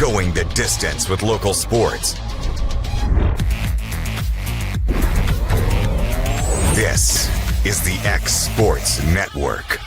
going the distance with local sports. This is the X Sports Network.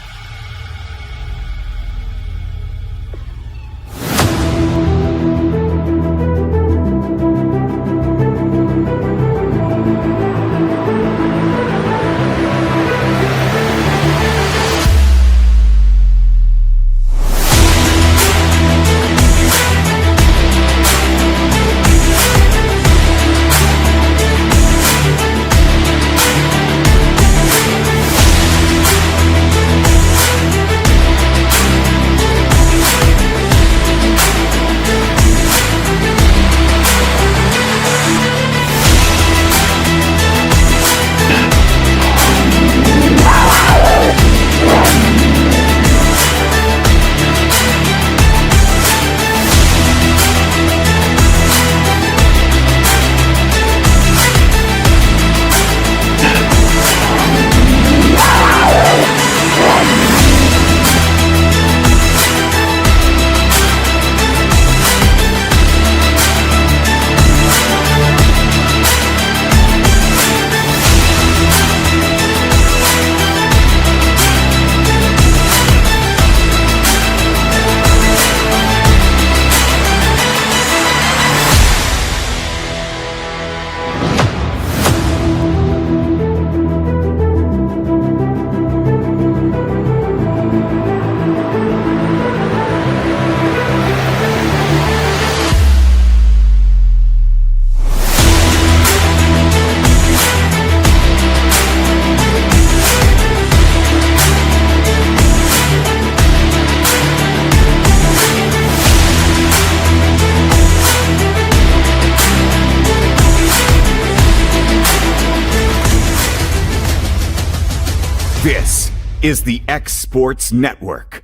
This is the X Sports Network.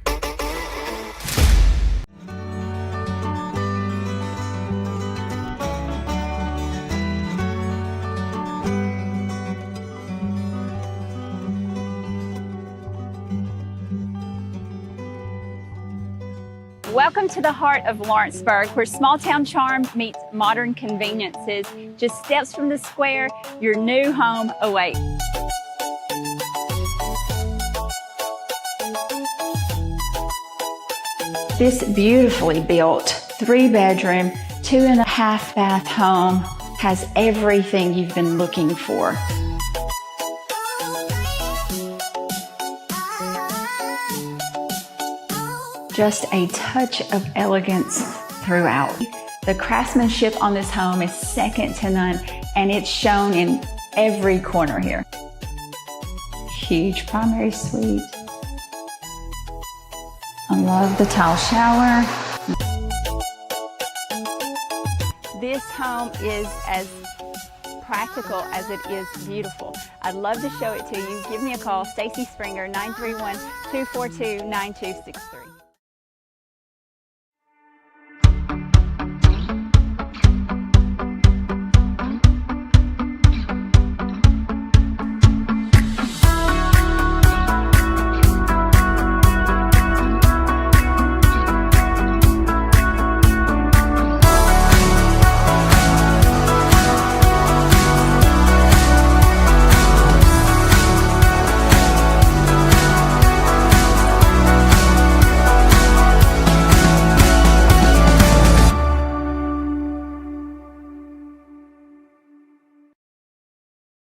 Welcome to the heart of Lawrenceburg, where small town charm meets modern conveniences. Just steps from the square, your new home awaits. This beautifully built 3-bedroom, 2.5 bath home has everything you've been looking for. Just a touch of elegance throughout. The craftsmanship on this home is second to none, and it's shown in every corner here. Huge primary suite. I love the tile shower. This home is as practical as it is beautiful. I'd love to show it to you. Give me a call, Stacy Springer, 931-242-9263.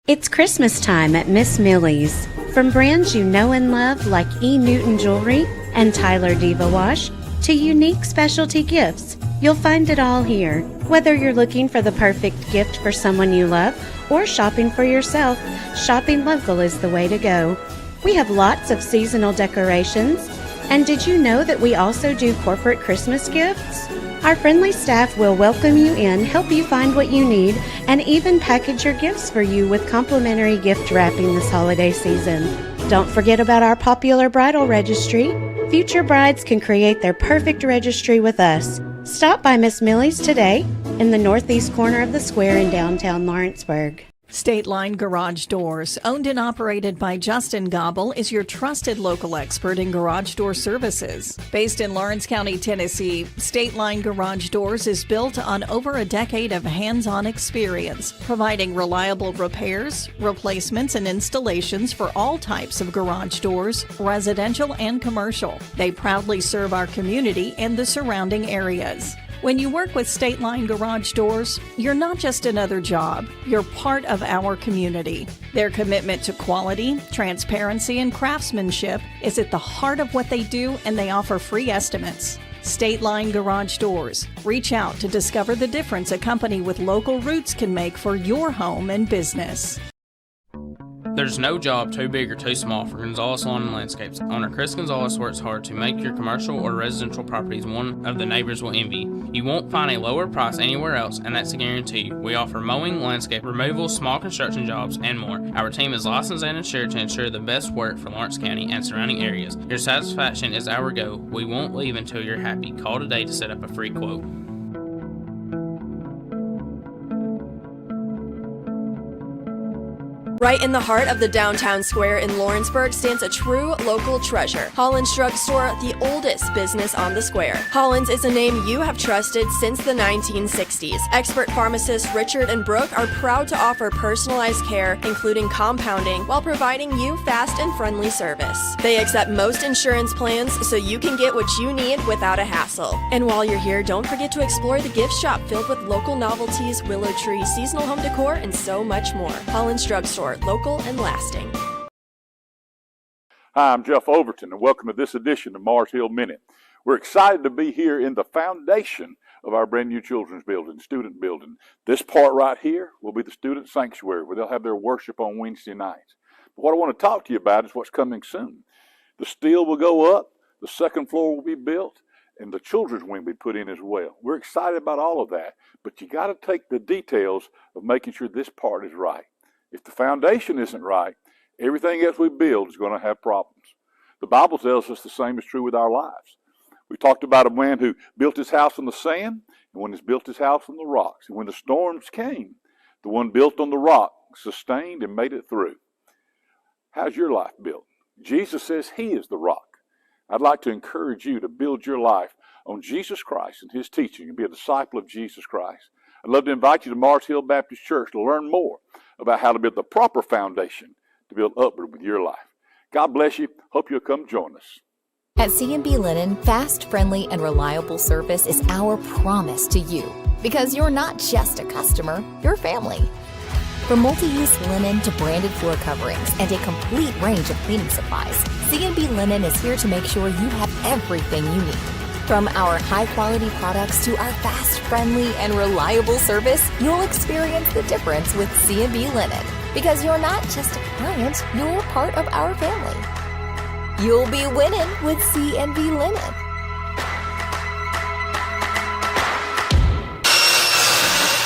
It's Christmas time at Miss Millies. From brands you know and love like E. Newton Jewelry and Tyler Diva Wash to unique specialty gifts, you'll find it all here. Whether you're looking for the perfect gift for someone you love or shopping for yourself, shopping local is the way to go. We have lots of seasonal decorations. And did you know that we also do corporate Christmas gifts? Our friendly staff will welcome you in, help you find what you need, and even package your gifts for you with complimentary gift wrapping this holiday season. Don't forget about our popular bridal registry. Future brides can create their perfect registry with us. Stop by Miss Millies today in the northeast corner of the square in downtown Lawrenceburg. State Line Garage Doors, owned and operated by Justin Gobble, is your trusted local expert in garage door services. Based in Lawrence County, Tennessee, State Line Garage Doors is built on over a decade of hands-on experience, providing reliable repairs, replacements, and installations for all types of garage doors, residential and commercial. They proudly serve our community and the surrounding areas. When you work with State Line Garage Doors, you're not just another job, you're part of our community. Their commitment to quality, transparency, and craftsmanship is at the heart of what they do, and they offer free estimates. State Line Garage Doors. Reach out to discover the difference a company with local roots can make for your home and business. There's no job too big or too small for Gonzalez Lawn and Landscapes. Owner Chris Gonzalez works hard to make your commercial or residential properties one of the neighbors will envy. You won't find a lower price anywhere else, and that's a guarantee. We offer mowing, landscape removal, small construction jobs, and more. Our team is licensed and insured to ensure the best work for Lawrence County and surrounding areas. Your satisfaction is our goal. We won't leave until you're happy. Call today to set up a free quote. Right in the heart of the downtown square in Lawrenceburg stands a true local treasure. Holland's Drugstore, the oldest business on the square. Holland's is a name you have trusted since the 1960s. Expert pharmacists Richard and Brooke are proud to offer personalized care, including compounding, while providing you fast and friendly service. They accept most insurance plans, so you can get what you need without a hassle. And while you're here, don't forget to explore the gift shop filled with local novelties, willow tree, seasonal home decor, and so much more. Holland's Drugstore. Local and lasting. Hi, I'm Jeff Overton, and welcome to this edition of Mars Hill Minute. We're excited to be here in the foundation of our brand new children's building, student building. This part right here will be the student sanctuary, where they'll have their worship on Wednesday nights. But what I want to talk to you about is what's coming soon. The steel will go up, the second floor will be built, and the children's wing will be put in as well. We're excited about all of that, but you got to take the details of making sure this part is right. If the foundation isn't right, everything else we build is going to have problems. The Bible tells us the same is true with our lives. We talked about a man who built his house on the sand, and one who's built his house on the rocks. And when the storms came, the one built on the rock sustained and made it through. How's your life built? Jesus says he is the rock. I'd like to encourage you to build your life on Jesus Christ and his teaching and be a disciple of Jesus Christ. I'd love to invite you to Mars Hill Baptist Church to learn more about how to build the proper foundation to build upward with your life. God bless you. Hope you'll come join us. At CNB Linen, fast, friendly, and reliable service is our promise to you. Because you're not just a customer, you're family. From multi-use linen to branded floor coverings and a complete range of cleaning supplies, CNB Linen is here to make sure you have everything you need. From our high-quality products to our fast, friendly, and reliable service, you'll experience the difference with CNB Linen. Because you're not just a client, you're part of our family. You'll be winning with CNB Linen.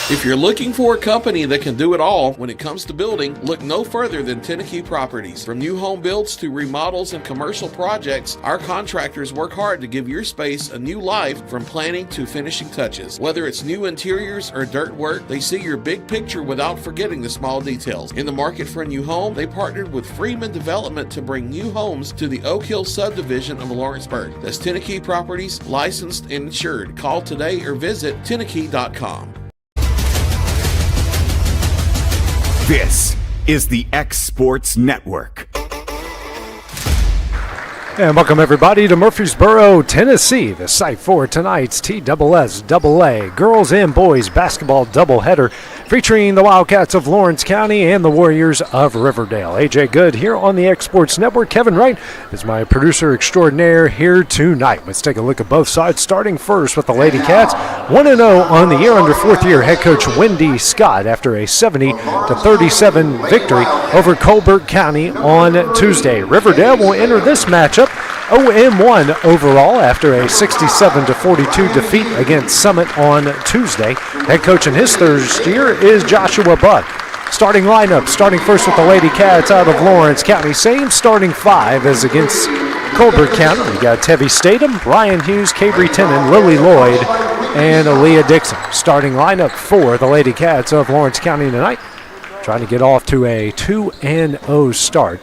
If you're looking for a company that can do it all when it comes to building, look no further than Tenue Properties. From new home builds to remodels and commercial projects, our contractors work hard to give your space a new life from planning to finishing touches. Whether it's new interiors or dirt work, they see your big picture without forgetting the small details. In the market for a new home, they partnered with Freeman Development to bring new homes to the Oak Hill subdivision of Lawrenceburg. That's Tenue Properties, licensed and insured. Call today or visit Tenue.com. This is the X Sports Network. And welcome everybody to Murfreesboro, Tennessee, the site for tonight's TSSAA girls and boys basketball doubleheader featuring the Wildcats of Lawrence County and the Warriors of Riverdale. AJ Good here on the X Sports Network. Kevin Wright is my producer extraordinaire here tonight. Let's take a look at both sides, starting first with the Lady Cats. 1-0 on the year under fourth-year head coach Wendy Scott after a 70-37 victory over Colbert County on Tuesday. Riverdale will enter this matchup 0-1 overall after a 67-42 defeat against Summit on Tuesday. Head coach in his third year is Joshua Buck. Starting lineup, starting first with the Lady Cats out of Lawrence County. Same starting five as against Colbert County. We got Tevye Statham, Ryan Hughes, Cabry Tennant, Lily Lloyd, and Aaliyah Dixon. Starting lineup for the Lady Cats of Lawrence County tonight. trying to get off to a 2-0 start.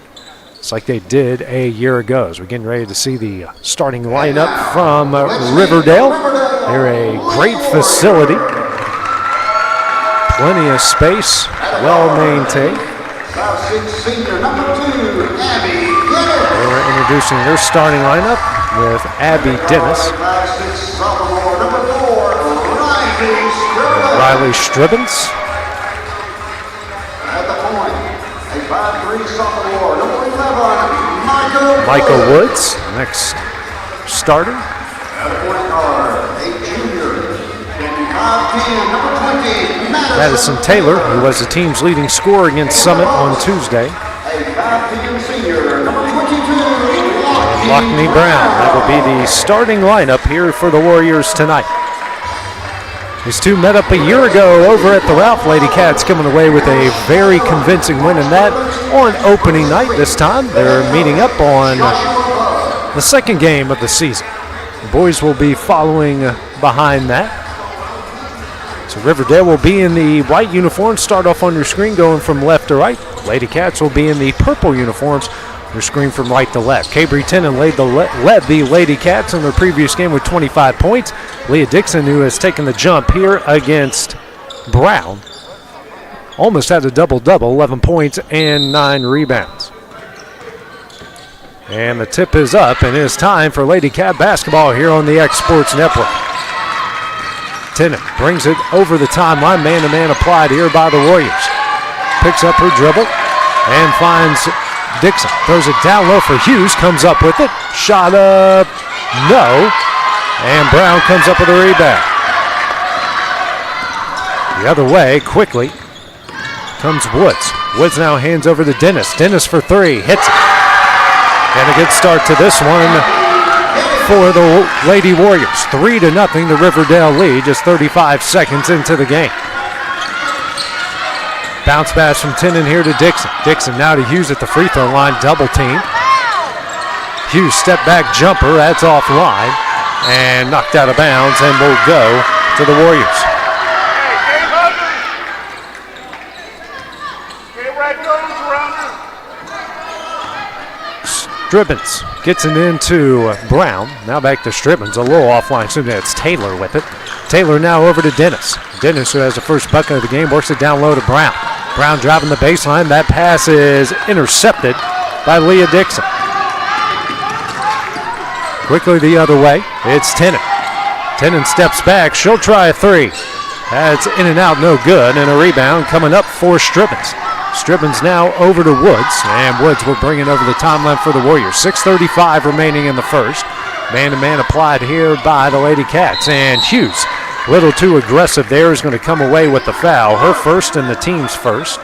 It's like they did a year ago. As we're getting ready to see the starting lineup from Riverdale. They're a great facility. Plenty of space, well maintained. We're introducing their starting lineup with Abby Dennis, Riley Stribbins, Michael Woods, next starter. Madison Taylor, who was the team's leading scorer against Summit on Tuesday. And Lockney Brown. That will be the starting lineup here for the Warriors tonight. These two met up a year ago over at the Ralph. Lady Cats coming away with a very convincing win in that on opening night. This time they're meeting up on the second game of the season. The boys will be following behind that. So Riverdale will be in the white uniforms. Start off on your screen going from left to right. Lady Cats will be in the purple uniforms. Your screen from right to left. Cabry Tennant led the Lady Cats in their previous game with 25 points. Leah Dixon, who has taken the jump here against Brown, almost had a double-double, 11 points and 9 rebounds. And the tip is up, and it is time for Lady Cat basketball here on the X Sports Network. Tennant brings it over the timeline, man-to-man applied here by the Warriors. Picks up her dribble and finds Dixon. Throws it down low for Hughes, comes up with it. Shot up, no. And Brown comes up with a rebound. The other way, quickly, comes Woods. Woods now hands over to Dennis. Dennis for three, hits it. And a good start to this one for the Lady Warriors. 3-0, the Riverdale lead, just 35 seconds into the game. Bounce pass from Tennant here to Dixon. Dixon now to Hughes at the free throw line, double team. Hughes step back jumper, that's offline, and knocked out of bounds, and will go to the Warriors. Stribbins gets it into Brown. Now back to Stribbins, a little offline. Soon that's Taylor with it. Taylor now over to Dennis. Dennis, who has the first bucket of the game, works it down low to Brown. Brown driving the baseline. That pass is intercepted by Leah Dixon. Quickly the other way. It's Tennant. Tennant steps back. She'll try a three. That's in and out, no good. And a rebound coming up for Stribbins. Stribbins now over to Woods, and Woods will bring it over the timeline for the Warriors. 6:35 remaining in the first. Man-to-man applied here by the Lady Cats, and Hughes, a little too aggressive there, is going to come away with the foul. Her first and the team's first.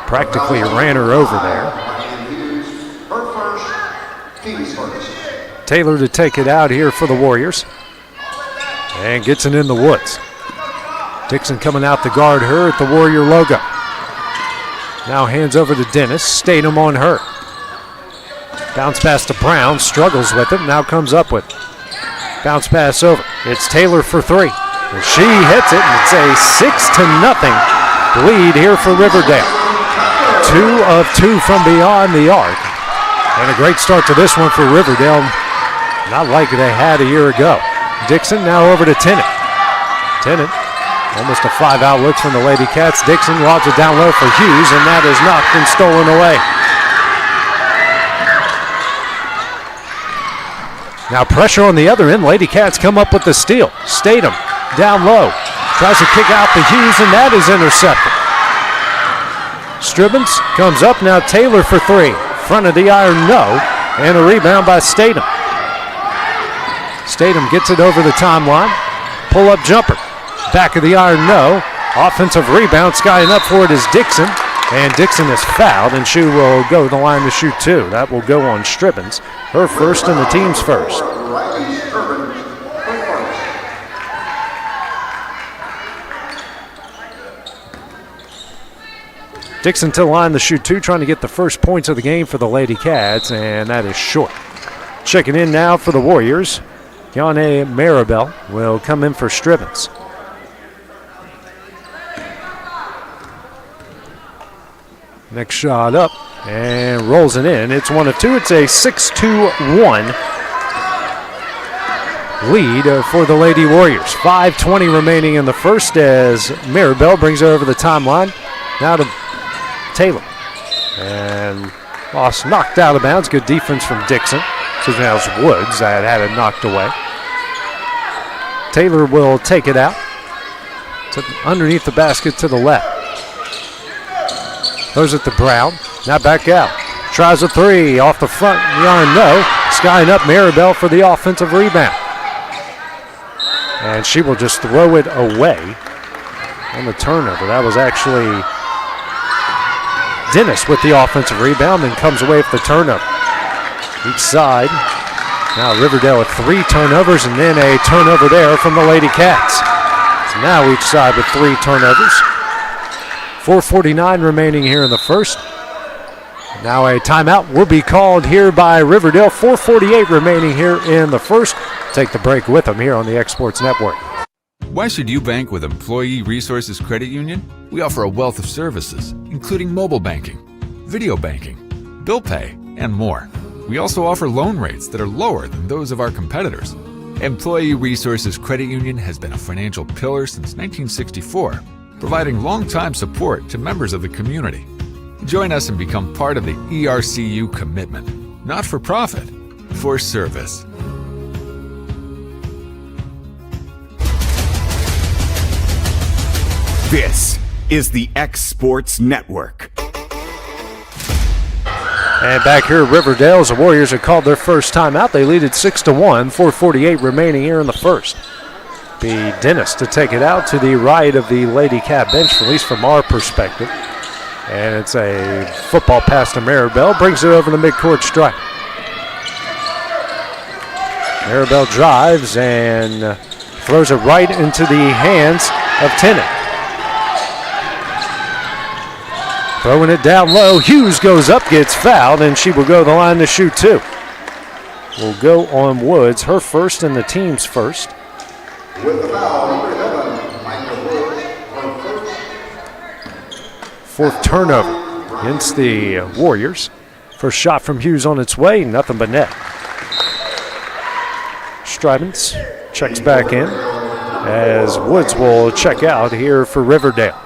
Practically ran her over there. Taylor to take it out here for the Warriors, and gets it in the Woods. Dixon coming out to guard her at the Warrior logo. Now hands over to Dennis. Statham on her. Bounce pass to Brown. Struggles with it. Now comes up with it. Bounce pass over. It's Taylor for three. And she hits it. And it's a 6-0 lead here for Riverdale. 2 of 2 from beyond the arc. And a great start to this one for Riverdale. Not like they had a year ago. Dixon now over to Tennant. Tennant. Almost a 5-out look from the Lady Cats. Dixon lobs it down low for Hughes, and that is knocked and stolen away. Now pressure on the other end. Lady Cats come up with the steal. Statham down low. Tries to kick out to Hughes, and that is intercepted. Stribbins comes up. Now Taylor for three. Front of the iron, no. And a rebound by Statham. Statham gets it over the timeline. Pull-up jumper. Back of the iron, no. Offensive rebound, skying up for it is Dixon. And Dixon is fouled, and she will go to the line to shoot two. That will go on Stribbins. Her first and the team's first. Dixon to the line to shoot two, trying to get the first points of the game for the Lady Cats, and that is short. Checking in now for the Warriors. Yane Maribel will come in for Stribbins. Next shot up and rolls it in. It's 1 of 2. It's a 6-1 lead for the Lady Warriors. 5:20 remaining in the first as Mirabelle brings it over the timeline. Now to Taylor. And lost, knocked out of bounds. Good defense from Dixon. So now it's Woods that had it knocked away. Taylor will take it out to underneath the basket to the left. Throws it to Brown. Now back out. Tries a three off the front yarn. No. Skying up Mirabelle for the offensive rebound. And she will just throw it away on the turnover. That was actually Dennis with the offensive rebound and comes away with the turnover. Each side. Now Riverdale with 3 turnovers and then a turnover there from the Lady Cats. So now each side with 3 turnovers. 4:49 remaining here in the first. Now a timeout will be called here by Riverdale. 4:48 remaining here in the first. Take the break with them here on the X-Sports Network. Why should you bank with Employee Resources Credit Union? We offer a wealth of services, including mobile banking, video banking, bill pay, and more. We also offer loan rates that are lower than those of our competitors. Employee Resources Credit Union has been a financial pillar since 1964, providing long-time support to members of the community. Join us and become part of the ERCU commitment. Not for profit, for service. This is the X Sports Network. And back here at Riverdale, as the Warriors have called their first timeout. They lead it 6-1, 4:48 remaining here in the first. Be Dennis to take it out to the right of the Lady Cat bench, at least from our perspective. And it's a football pass to Maribel, brings it over the midcourt stripe. Maribel drives and throws it right into the hands of Tennant. Throwing it down low, Hughes goes up, gets fouled, and she will go to the line to shoot 2. Will go on Woods, her first and the team's first. With the foul, number 11, Michael Woods, on first. 4th turnover against the Warriors. First shot from Hughes on its way, nothing but net. Strivens checks back in as Woods will check out here for Riverdale.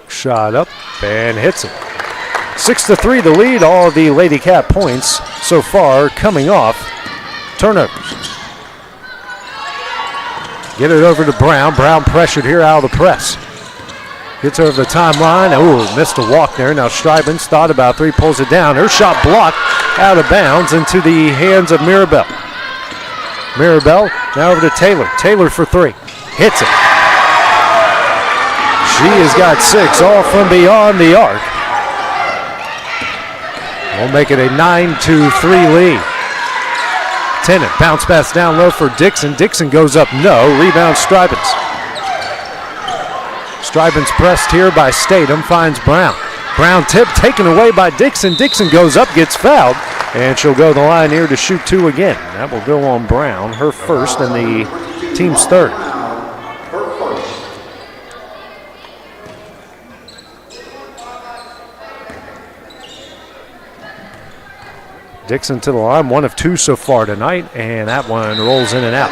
Shot up and hits it. 6-3 the lead. All of the Lady Cat points so far coming off turnovers. Get it over to Brown. Brown pressured here out of the press. Gets over the timeline. Oh, missed a walk there. Now Strivens thought about 3, pulls it down. Her shot blocked out of bounds into the hands of Mirabelle. Mirabelle now over to Taylor. Taylor for 3. Hits it. She has got 6, all from beyond the arc. We'll make it a 9-3 lead. Tennant bounce pass down low for Dixon. Dixon goes up, no. Rebound Strivens. Strivens pressed here by Statham, finds Brown. Brown tip taken away by Dixon. Dixon goes up, gets fouled, and she'll go to the line here to shoot 2 again. That will go on Brown, her first and the team's third. Dixon to the line, 1 of 2 so far tonight, and that one rolls in and out.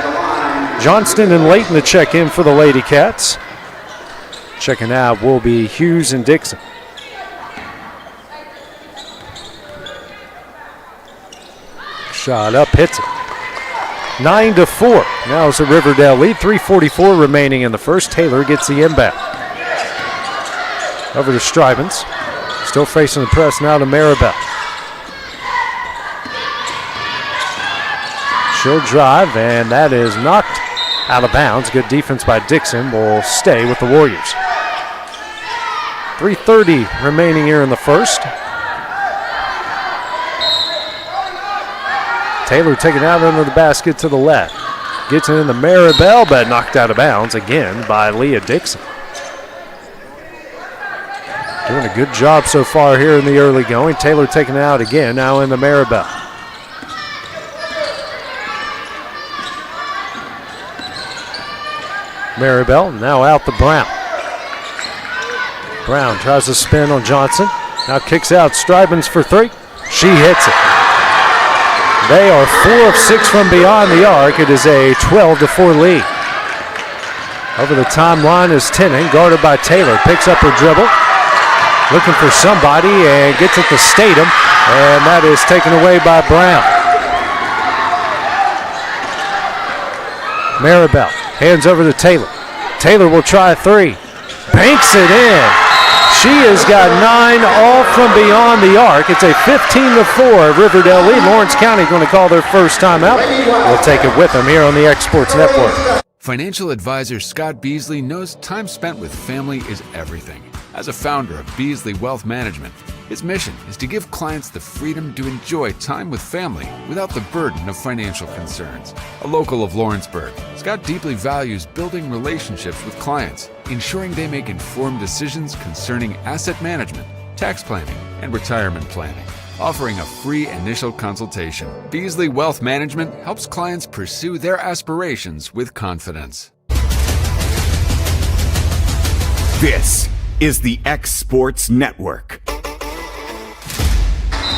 Johnston and Layton to check in for the Lady Cats. Checking out will be Hughes and Dixon. Shot up, hits it. 9-4. Now it's a Riverdale lead. 3:44 remaining in the first. Taylor gets the inbound. Over to Strivens. Still facing the press now to Maribel. She'll drive, and that is knocked out of bounds. Good defense by Dixon. Will stay with the Warriors. 3:30 remaining here in the first. Taylor taken out under the basket to the left. Gets it into Maribel, but knocked out of bounds again by Leah Dixon. Doing a good job so far here in the early going. Taylor taken out again, now into Maribel. Maribel now out to Brown. Brown tries to spin on Johnson. Now kicks out Stribens for three. She hits it. They are 4 of 6 from beyond the arc. It is a 12-4 lead. Over the timeline is Tennant, guarded by Taylor. Picks up her dribble. Looking for somebody and gets it to Statham. And that is taken away by Brown. Maribel hands over to Taylor. Taylor will try a three. Banks it in. She has got 9 all from beyond the arc. It's a 15-4 Riverdale lead. Lawrence County going to call their first timeout. We'll take it with them here on the X Sports Network. Financial advisor Scott Beasley knows time spent with family is everything. As a founder of Beasley Wealth Management, his mission is to give clients the freedom to enjoy time with family without the burden of financial concerns. A local of Lawrenceburg, Scott deeply values building relationships with clients, ensuring they make informed decisions concerning asset management, tax planning, and retirement planning. Offering a free initial consultation, Beasley Wealth Management helps clients pursue their aspirations with confidence. This is the X Sports Network.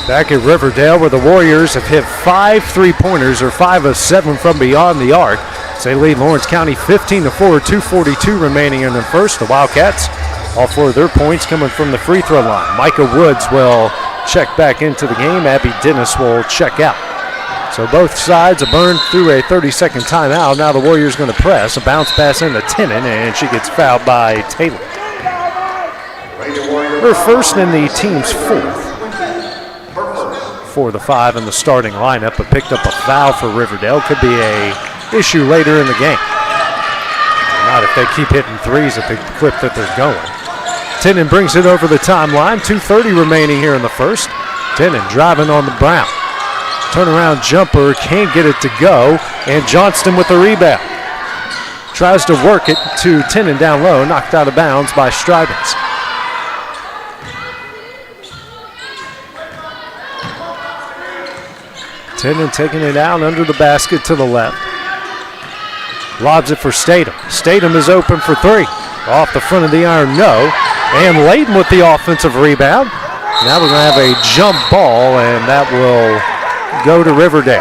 Back at Riverdale, where the Warriors have hit 5 3-pointers, or 5 of 7 from beyond the arc. They lead Lawrence County 15-4, 2:42 remaining in the first. The Wildcats, all 4 of their points coming from the free throw line. Micah Woods will check back into the game. Abby Dennis will check out. So both sides have burned through a 30-second timeout. Now the Warriors going to press. A bounce pass into Tennant, and she gets fouled by Taylor. Her first and the team's 4th. 4 of the 5 in the starting lineup, but picked up a foul for Riverdale. Could be a issue later in the game. Not if they keep hitting threes at the clip that they're going. Tennant brings it over the timeline. 2:30 remaining here in the first. Tennant driving on the Brown. Turnaround jumper, can't get it to go, and Johnston with the rebound. Tries to work it to Tennant down low, knocked out of bounds by Stribens. Tennant taking it out under the basket to the left. Lobs it for Statham. Statham is open for 3. Off the front of the iron, no. And Layton with the offensive rebound. Now we're going to have a jump ball, and that will go to Riverdale.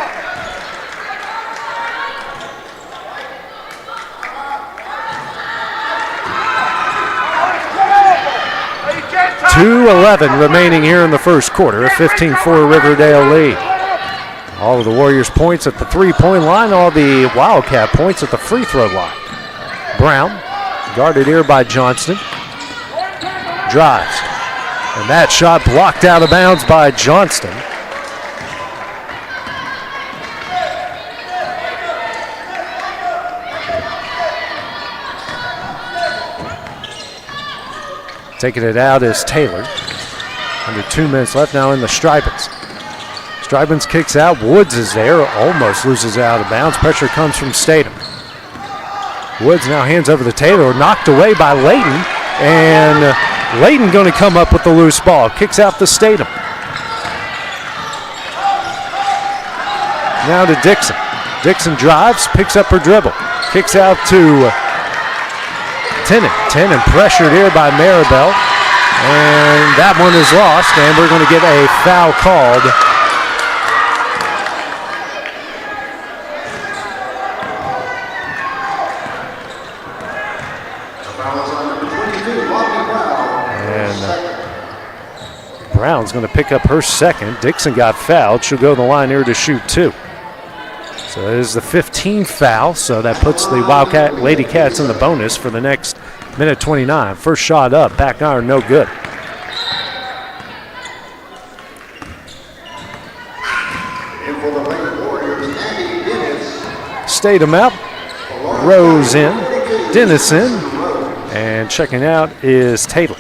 .2:11 remaining here in the first quarter. A 15-4 Riverdale lead. All of the Warriors' points at the 3-point line, all the Wildcat points at the free throw line. Brown, guarded here by Johnston. Drives. And that shot blocked out of bounds by Johnston. Taking it out is Taylor. Under 2 minutes left now in the Stribens. Stribens kicks out. Woods is there. Almost loses it out of bounds. Pressure comes from Statham. Woods now hands over to Taylor. Knocked away by Layton. And Layton going to come up with the loose ball. Kicks out to Statham. Now to Dixon. Dixon drives. Picks up her dribble. Kicks out to Tennant. Tennant pressured here by Maribel. And that one is lost. And we're going to get a foul called. Brown's going to pick up her second. Dixon got fouled. She'll go to the line here to shoot 2. So it is the 15th foul, so that puts the Wildcat Lady Cats in the bonus for the next minute 29. First shot up, back iron, no good. Statham out. Rose in. Dennis in. And checking out is Taylor.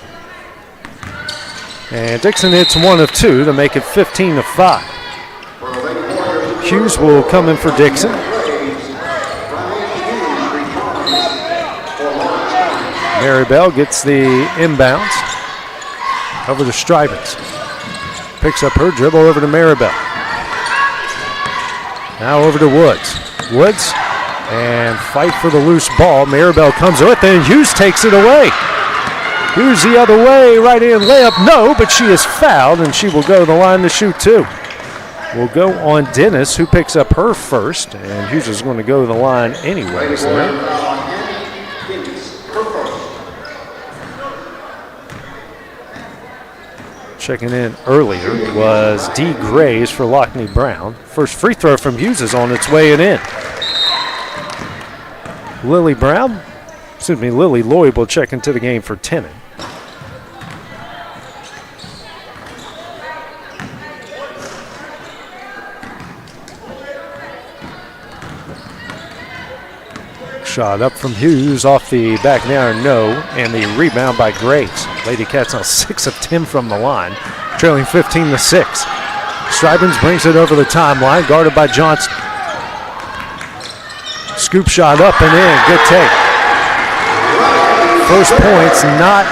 And Dixon hits 1 of 2 to make it 15-5. Hughes will come in for Dixon. Maribel gets the inbounds over to Stribens. Picks up her dribble over to Maribel. Now over to Woods. Woods and fight for the loose ball. Maribel comes with it, and Hughes takes it away. Hughes the other way, right hand layup, no, but she is fouled, and she will go to the line to shoot two. Will go on Dennis, who picks up her first, and Hughes is going to go to the line anyways there. Checking in earlier was D. Graves for Lockney Brown. First free throw from Hughes is on its way and in. Lily Lloyd will check into the game for Tennon. Shot up from Hughes off the back iron, no, and the rebound by Graves. Lady Cats now 6 of 10 from the line, trailing 15-6. Stribens brings it over the timeline, guarded by Johnson. Scoop shot up and in, good take. First points not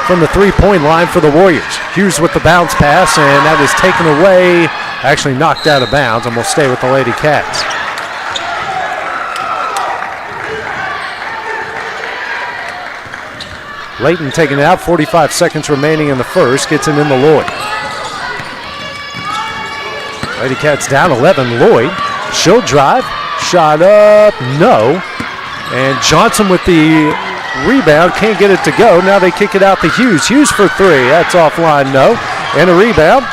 from the three-point line for the Warriors. Hughes with the bounce pass, and that is taken away, actually knocked out of bounds, and will stay with the Lady Cats. Layton taking it out, 45 seconds remaining in the first, gets it into Lloyd. Lady Cats down 11, Lloyd. She'll drive, shot up, no. And Johnson with the rebound, can't get it to go. Now they kick it out to Hughes. Hughes for three, that's offline, no. And a rebound,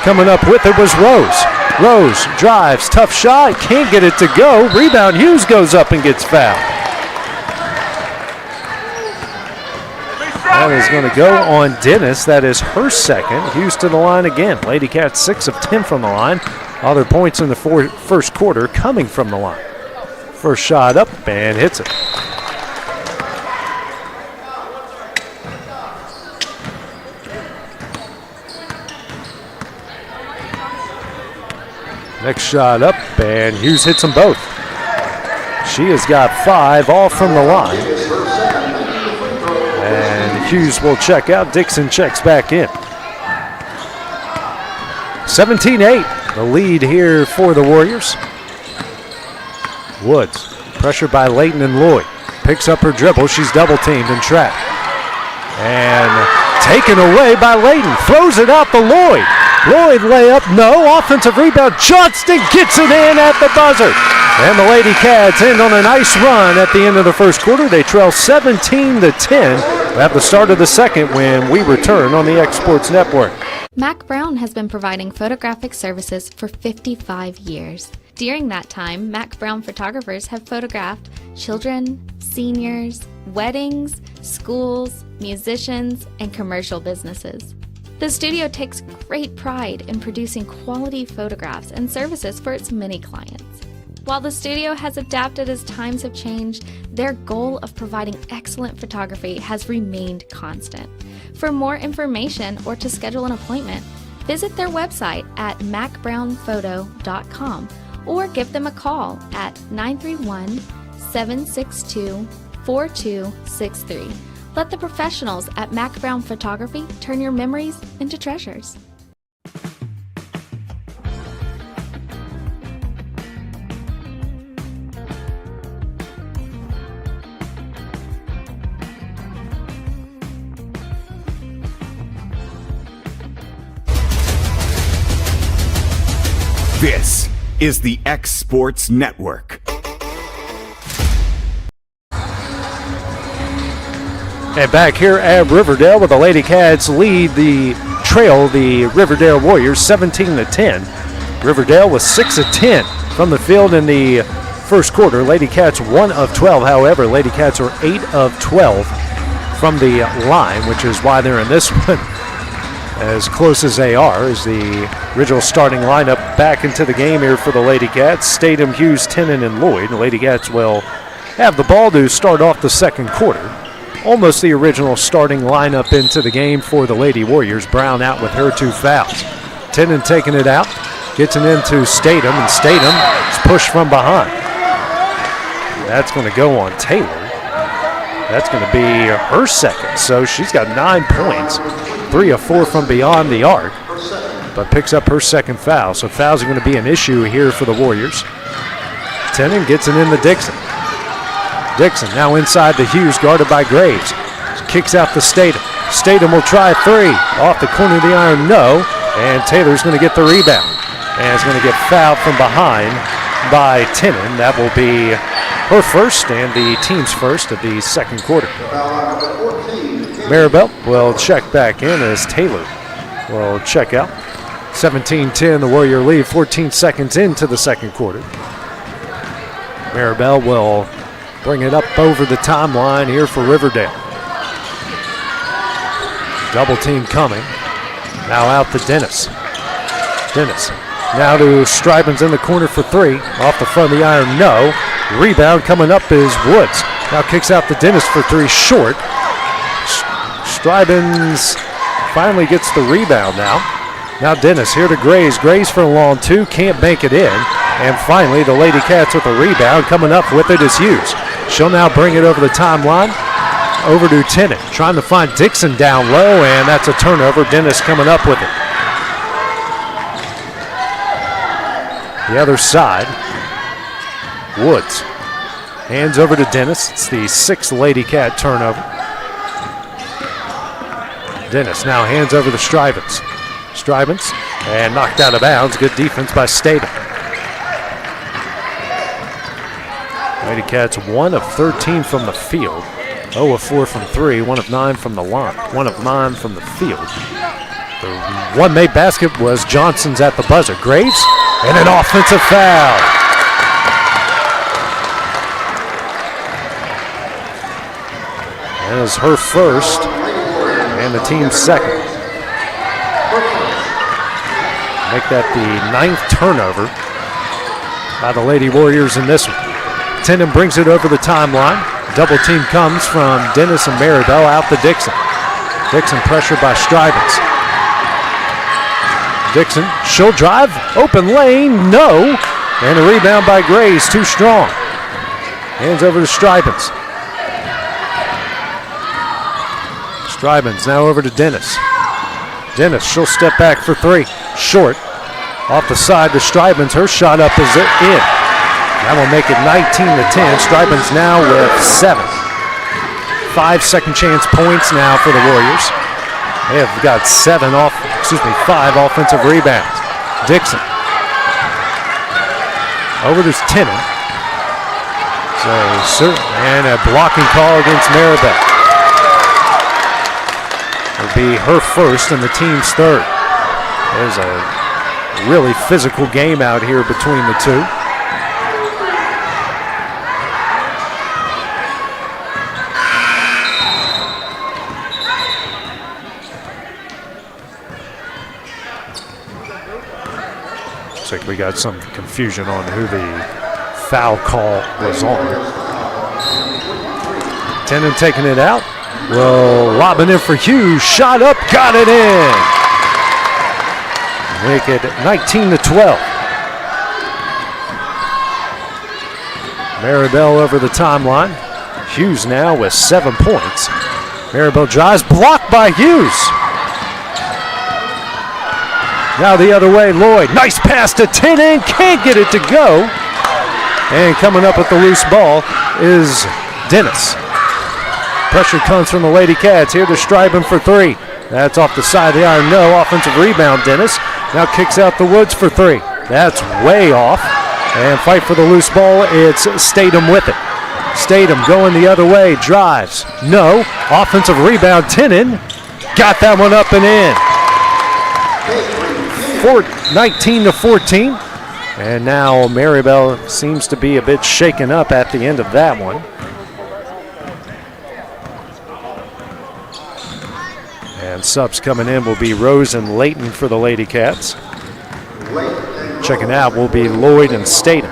coming up with it was Rose. Rose drives, tough shot, can't get it to go. Rebound, Hughes goes up and gets fouled. That is going to go on Dennis. That is her second. Hughes to the line again. Lady Cats 6 of 10 from the line. All their points in the first quarter coming from the line. First shot up and hits it. Next shot up and Hughes hits them both. She has got 5 all from the line. Hughes will check out. Dixon checks back in. 17-8, the lead here for the Warriors. Woods, pressured by Layton and Lloyd. Picks up her dribble. She's double teamed and trapped. And taken away by Layton. Throws it out to Lloyd. Lloyd layup, no. Offensive rebound. Johnston gets it in at the buzzer. And the Lady Cats end on a nice run at the end of the first quarter. They trail 17-10. At the start of the second when we return on the X Sports Network. Mac Brown has been providing photographic services for 55 years. During that time, Mac Brown photographers have photographed children, seniors, weddings, schools, musicians, and commercial businesses. The studio takes great pride in producing quality photographs and services for its many clients. While the studio has adapted as times have changed, their goal of providing excellent photography has remained constant. For more information or to schedule an appointment, visit their website at macbrownphoto.com or give them a call at 931-762-4263. Let the professionals at Mac Brown Photography turn your memories into treasures. This is the X Sports Network. And back here at Riverdale with the Lady Cats lead the Riverdale Warriors 17-10. Riverdale was 6 of 10 from the field in the first quarter. Lady Cats 1 of 12. However, Lady Cats are 8 of 12 from the line, which is why they're in this one as close as they are, as the original starting lineup back into the game here for the Lady Cats. Statham, Hughes, Tennon, and Lloyd. The Lady Cats will have the ball to start off the second quarter. Almost the original starting lineup into the game for the Lady Warriors. Brown out with her 2 fouls. Tennon taking it out, gets it into Statham, and Statham is pushed from behind. That's going to go on Taylor. That's going to be her second, so she's got 9 points. 3 of 4 from beyond the arc, but picks up her second foul. So fouls are going to be an issue here for the Warriors. Tenen gets it into Dixon. Dixon now inside to Hughes, guarded by Graves. Kicks out to Statham. Statham will try three. Off the corner of the iron, no. And Taylor's going to get the rebound. And is going to get fouled from behind by Tenen. That will be her first and the team's first of the second quarter. Maribel will check back in as Taylor will check out. 17-10, the Warrior lead, 14 seconds into the second quarter. Maribel will bring it up over the timeline here for Riverdale. Double team coming. Now out to Dennis. Dennis now to Strybens in the corner for three. Off the front of the iron, no. Rebound coming up is Woods. Now kicks out to Dennis for three, short. Strybens finally gets the rebound now. Now Dennis here to Graves. Graves for a long two, can't bank it in. And finally the Lady Cats with a rebound. Coming up with it is Hughes. She'll now bring it over the timeline. Over to Tenen. Trying to find Dixon down low, and that's a turnover. Dennis coming up with it. The other side, Woods. Hands over to Dennis. It's the sixth Lady Cat turnover. Dennis now hands over to Strybens. Strybens, and knocked out of bounds. Good defense by Statham. Lady Cats 1 of 13 from the field. 0 of 4 from three. 1 of 9 from the line. 1 of 9 from the field. The one made basket was Johnson's at the buzzer. Graves, and an offensive foul. That is her first and the team's second. Make that the 9th turnover by the Lady Warriors in this one. Tenen brings it over the timeline. Double team comes from Dennis and Maribel out to Dixon. Dixon pressured by Strybens. Dixon, she'll drive, open lane, no. And a rebound by Graves, too strong. Hands over to Strybens. Strybens now over to Dennis. Dennis, she'll step back for three. Short. Off the side to Strybens. Her shot up is in. That will make it 19-10. Strybens now with 7. 5 second chance points now for the Warriors. They have got 5 offensive rebounds. Dixon. Over to Tenen. And a blocking call against Maribel. It'll be her first and the team's third. There's a really physical game out here between the two. Looks like we got some confusion on who the foul call was on. Tenen taking it out. Well, lobbing in for Hughes. Shot up, got it in. Make it 19-12. Maribel over the timeline. Hughes now with 7 points. Maribel drives, blocked by Hughes. Now the other way, Lloyd. Nice pass to Tenen, can't get it to go. And coming up with the loose ball is Dennis. Pressure comes from the Lady Cats. Here to Strybens for three. That's off the side of the iron. No. Offensive rebound, Dennis. Now kicks out the Woods for three. That's way off. And fight for the loose ball. It's Statham with it. Statham going the other way. Drives. No. Offensive rebound, Tenen. Got that one up and in. 19-14. And now Maribel seems to be a bit shaken up at the end of that one. And subs coming in will be Rose and Layton for the Lady Cats. Checking out will be Lloyd and Statham.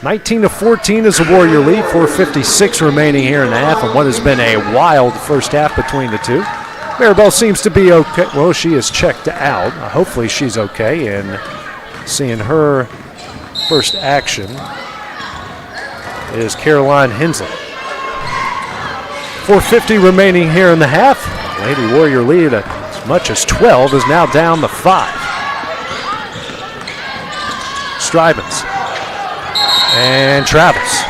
19-14 is the Warrior lead. 4:56 remaining here in the half, and what has been a wild first half between the two. Maribel seems to be okay. Well, she is checked out. Hopefully she's okay. And seeing her first action is Caroline Hensley. 4:50 remaining here in the half. Lady Warrior lead as much as 12 is now down to 5. Stribens. And travels.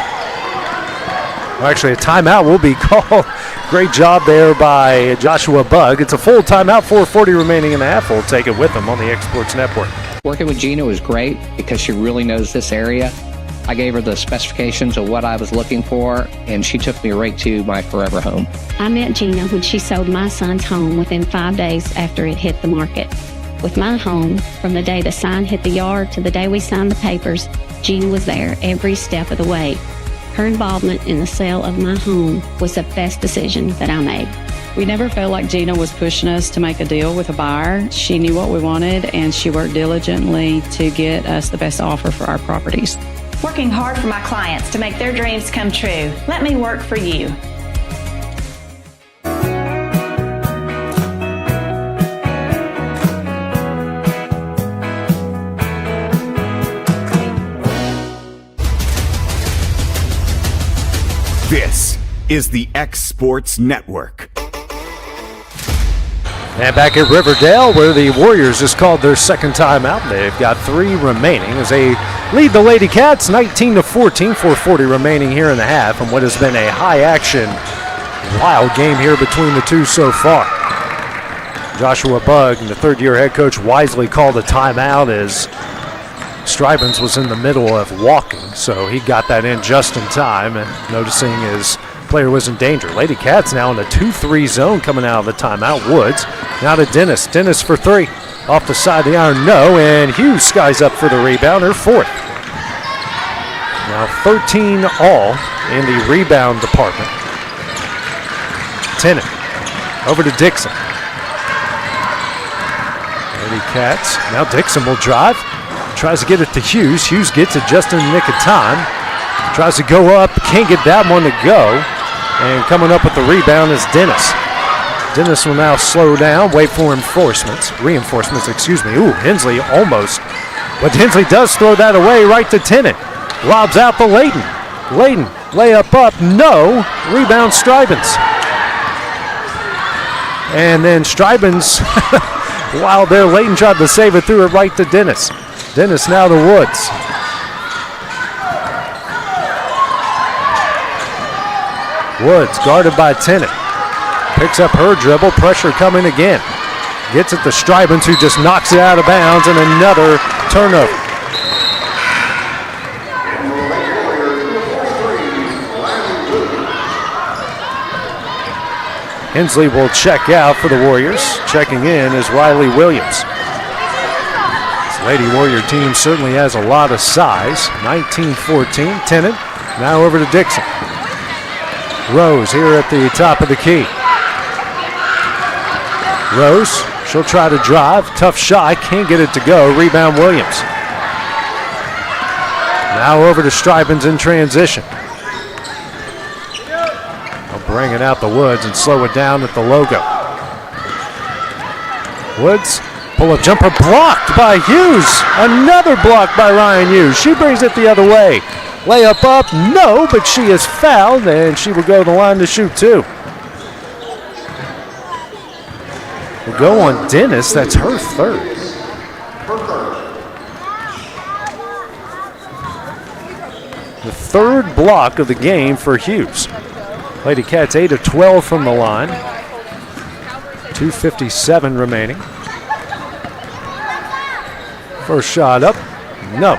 Well, actually, a timeout will be called. Great job there by Joshua Bugg. It's a full timeout, 4:40 remaining in the half. We'll take it with them on the Exports Network. Working with Gina was great because she really knows this area. I gave her the specifications of what I was looking for, and she took me right to my forever home. I met Gina when she sold my son's home within 5 days after it hit the market. With my home, from the day the sign hit the yard to the day we signed the papers, Gina was there every step of the way. Her involvement in the sale of my home was the best decision that I made. We never felt like Gina was pushing us to make a deal with a buyer. She knew what we wanted, and she worked diligently to get us the best offer for our properties. Working hard for my clients to make their dreams come true. Let me work for you. This is the X Sports Network. And back at Riverdale, where the Warriors just called their second timeout. They've got 3 remaining as they lead the Lady Cats 19-14, 4:40 remaining here in the half, and what has been a high-action, wild game here between the two so far. Joshua Bugg and the third-year head coach wisely called a timeout as Stribens was in the middle of walking, so he got that in just in time, and noticing his player was in danger. Lady Cats now in the 2-3 zone coming out of the timeout. Woods now to Dennis. Dennis for 3. Off the side of the iron, no, and Hughes skies up for the rebound, her 4th. Now 13 all in the rebound department. Tennant over to Dixon. Lady Cats, now Dixon will drive. Tries to get it to Hughes. Hughes gets it just in the nick of time. Tries to go up, can't get that one to go. And coming up with the rebound is Dennis. Dennis will now slow down, wait for reinforcements, excuse me. Ooh, Hensley almost. But Hensley does throw that away right to Tennant. Lobs out to Layton. Layton, layup up, no. Rebound Stribens. And then Stribens, while there, Layton tried to save it, threw it right to Dennis. Dennis now to Woods. Woods guarded by Tennant. Picks up her dribble, pressure coming again. Gets it to Stribens, who just knocks it out of bounds, and another turnover. Hensley will check out for the Warriors. Checking in is Riley Williams. This Lady Warrior team certainly has a lot of size. 19-14. Tennant now over to Dixon. Rose here at the top of the key. Rose, she'll try to drive. Tough shot, can't get it to go. Rebound Williams. Now over to Stribens in transition. They'll bring it out the Woods and slow it down at the logo. Woods, pull-up jumper blocked by Hughes. Another block by Ryan Hughes. She brings it the other way. Layup up, no, but she is fouled, and she will go to the line to shoot 2. Will go on Dennis, that's her 3rd. The 3rd block of the game for Hughes. Lady Cats 8 of 12 from the line. 2:57 remaining. First shot up, no.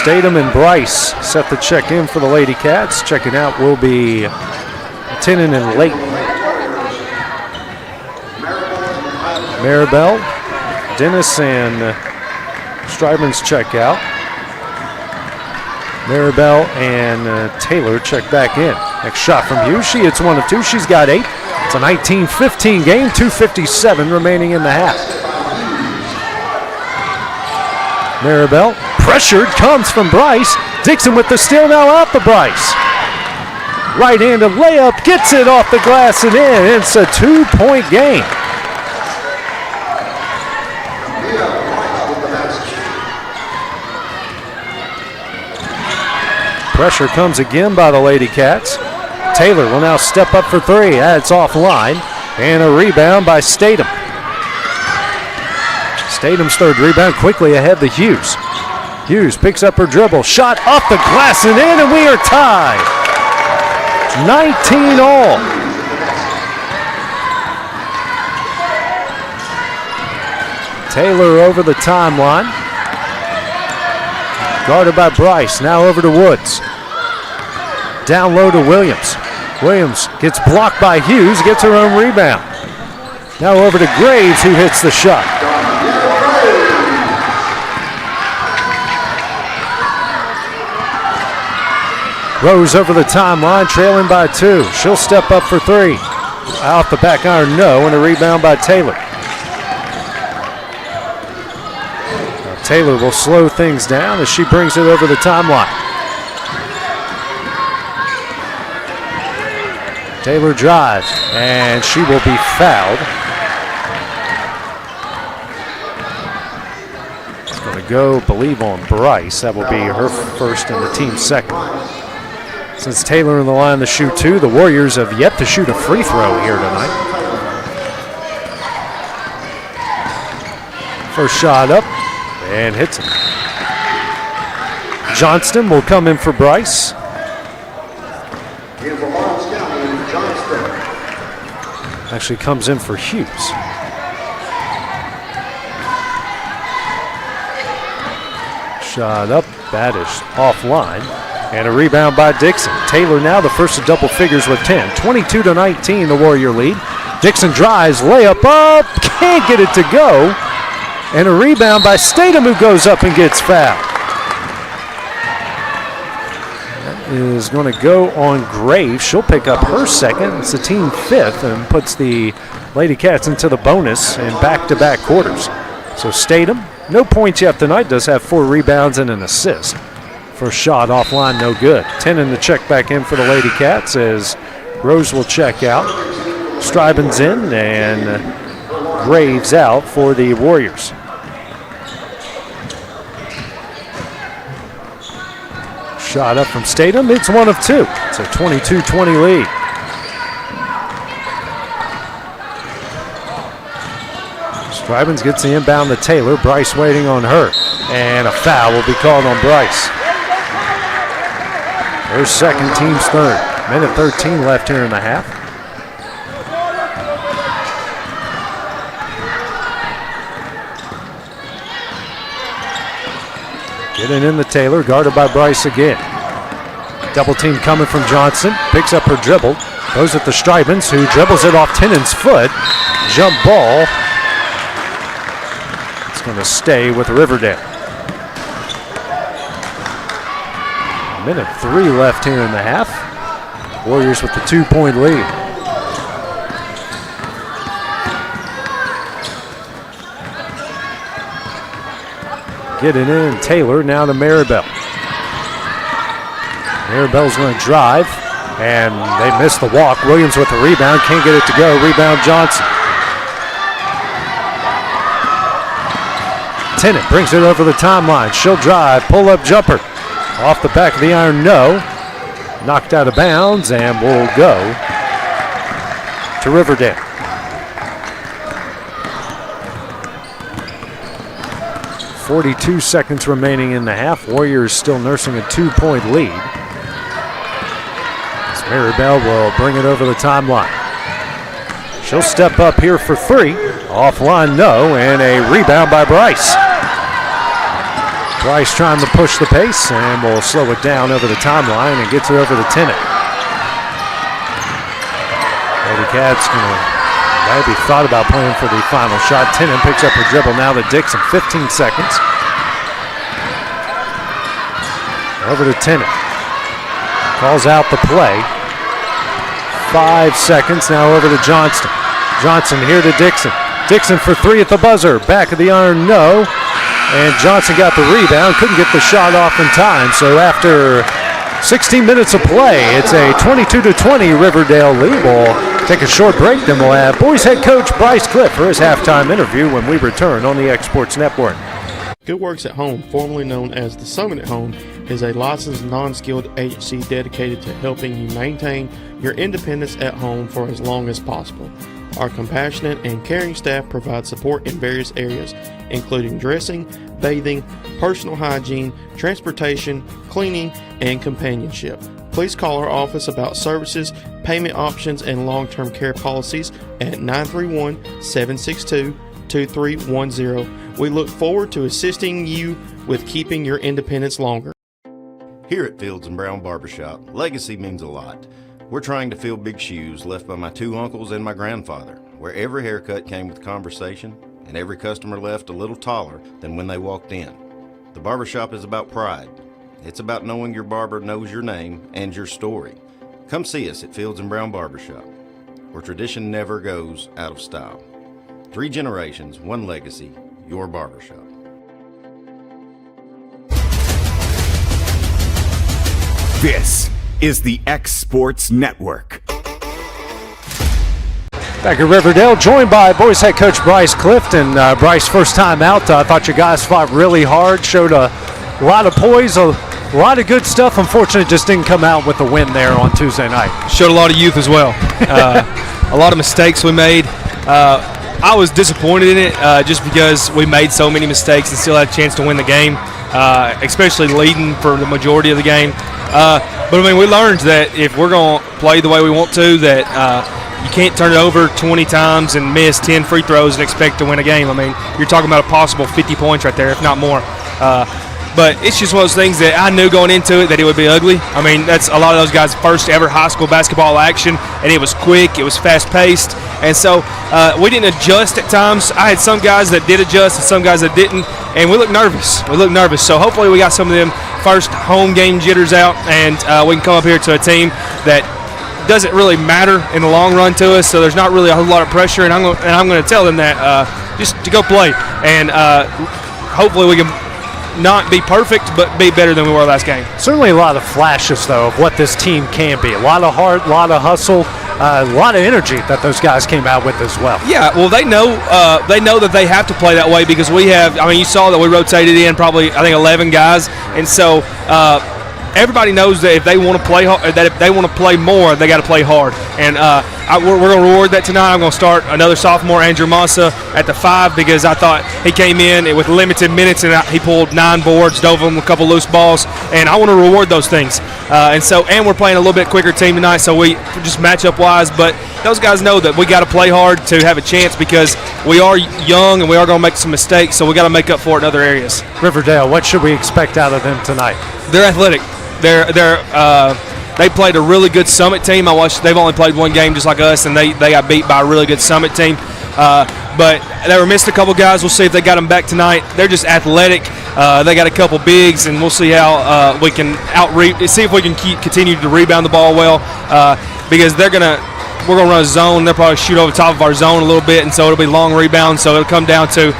Statham and Bryce set the check in for the Lady Cats. Checking out will be Tennant and Layton. Maribel, Dennis, and Stribens check out. Maribel and Taylor check back in. Next shot from Hughes. She hits 1 of 2. She's got 8. It's a 19-15 game. 2:57 remaining in the half. Maribel pressured, comes from Bryce. Dixon with the steal, now out to Bryce. Right-handed layup, gets it off the glass and in. It's a 2-point game. Pressure comes again by the Lady Cats. Taylor will now step up for 3. That's offline. And a rebound by Statham. Statham's 3rd rebound, quickly ahead to Hughes. Hughes picks up her dribble. Shot off the glass and in, and we are tied. 19 all. Taylor over the timeline. Guarded by Bryce. Now over to Woods. Down low to Williams. Williams gets blocked by Hughes, gets her own rebound. Now over to Graves, who hits the shot. Rose over the timeline, trailing by 2. She'll step up for 3. Out the back iron, no, and a rebound by Taylor. Now Taylor will slow things down as she brings it over the timeline. Taylor drives, and she will be fouled. It's going to go, believe, on Bryce. That will be her first and the team's second. Since Taylor in the line to shoot 2, the Warriors have yet to shoot a free throw here tonight. First shot up, and hits it. Johnston will come in for Bryce. Actually comes in for Hughes. Shot up, that is offline. And a rebound by Dixon. Taylor now the first of double figures with 10. 22-19, the Warrior lead. Dixon drives, layup up, can't get it to go. And a rebound by Statham, who goes up and gets fouled. That is going to go on Graves. She'll pick up her second. It's the team 5th and puts the Lady Cats into the bonus in back-to-back quarters. So Statham, no points yet tonight, does have 4 rebounds and an assist. First shot offline, no good. 10 in the check back in for the Lady Cats as Rose will check out. Strybin's in and Graves out for the Warriors. Shot up from Statham, it's 1 of 2. It's a 22-20 lead. Strybin's gets the inbound to Taylor. Bryce waiting on her. And a foul will be called on Bryce. Her second, team's third. Minute 13 left here in the half. Getting in the Taylor, guarded by Bryce again. Double team coming from Johnson. Picks up her dribble. Goes at the Strybins, who dribbles it off Tennant's foot. Jump ball. It's going to stay with Riverdale. Minute 3 left here in the half. Warriors with the 2-point lead. Getting in, Taylor now to Maribel. Maribel's going to drive, and they miss the walk. Williams with the rebound, can't get it to go. Rebound Johnson. Tennant brings it over the timeline. She'll drive, pull-up jumper. Off the back of the iron, no. Knocked out of bounds and will go to Riverdale. .42 seconds remaining in the half. Warriors still nursing a 2-point lead. As Maribel will bring it over the timeline. She'll step up here for 3. Offline, no, and a rebound by Bryce. Bryce trying to push the pace and will slow it down over the timeline and gets it over to Tennant. Lady Cats going to maybe thought about playing for the final shot. Tennant picks up her dribble now to Dixon. 15 seconds. Over to Tennant. Calls out the play. 5 seconds now over to Johnston. Johnson here to Dixon. Dixon for 3 at the buzzer. Back of the iron, no. And Johnson got the rebound, couldn't get the shot off in time. So after 16 minutes of play, it's a 22-20 Riverdale lead. We'll take a short break, then we'll have boys head coach Bryce Cliff for his halftime interview when we return on the X Sports Network. Good Works at Home, formerly known as the Summit at Home, is a licensed non-skilled agency dedicated to helping you maintain your independence at home for as long as possible. Our compassionate and caring staff provide support in various areas, including dressing, bathing, personal hygiene, transportation, cleaning, and companionship. Please call our office about services, payment options, and long-term care policies at 931-762-2310. We look forward to assisting you with keeping your independence longer. Here at Fields & Brown Barbershop, legacy means a lot. We're trying to fill big shoes left by my 2 uncles and my grandfather, where every haircut came with conversation and every customer left a little taller than when they walked in. The barbershop is about pride. It's about knowing your barber knows your name and your story. Come see us at Fields & Brown Barbershop, where tradition never goes out of style. 3 generations, 1 legacy, your barbershop. This is the X Sports Network. Back at Riverdale, joined by boys head coach Bryce Clifton. Bryce, first time out, I thought you guys fought really hard, showed a lot of poise, a lot of good stuff. Unfortunately, just didn't come out with a win there on Tuesday night. Showed a lot of youth as well. A lot of mistakes we made. I was disappointed in it just because we made so many mistakes and still had a chance to win the game, especially leading for the majority of the game. But, I mean, we learned that if we're going to play the way we want to, that you can't turn it over 20 times and miss 10 free throws and expect to win a game. I mean, you're talking about a possible 50 points right there, if not more. But it's just one of those things that I knew going into it that it would be ugly. I mean, that's a lot of those guys' first ever high school basketball action, and it was quick, it was fast-paced. And so we didn't adjust at times. I had some guys that did adjust and some guys that didn't, and we looked nervous. So hopefully we got some of them first home game jitters out, and we can come up here to a team that doesn't really matter in the long run to us, so there's not really a whole lot of pressure, and I'm going to tell them that just to go play, and hopefully we can not be perfect, but be better than we were last game. Certainly a lot of flashes, though, of what this team can be. A lot of heart, a lot of hustle, a lot of energy that those guys came out with as well. Yeah, well, they know that they have to play that way because we have, I mean, you saw that we rotated in probably, I think, 11 guys, and so everybody knows that if they want to play more, they got to play hard. And we're going to reward that tonight. I'm going to start another sophomore, Andrew Massa, at the 5 because I thought he came in with limited minutes and he pulled 9 boards, dove him a couple loose balls, and I want to reward those things. And we're playing a little bit quicker team tonight, so we just matchup wise. But those guys know that we got to play hard to have a chance because we are young and we are going to make some mistakes, so we got to make up for it in other areas. Riverdale, what should we expect out of them tonight? They're athletic. They played a really good Summit team. They've only played 1 game just like us, and they got beat by a really good Summit team. But they were missed a couple guys. We'll see if they got them back tonight. They're just athletic. They got a couple bigs, and we'll see how we can see if we can continue to rebound the ball well because we're gonna run a zone. They'll probably shoot over the top of our zone a little bit, and so it'll be long rebounds. So it'll come down to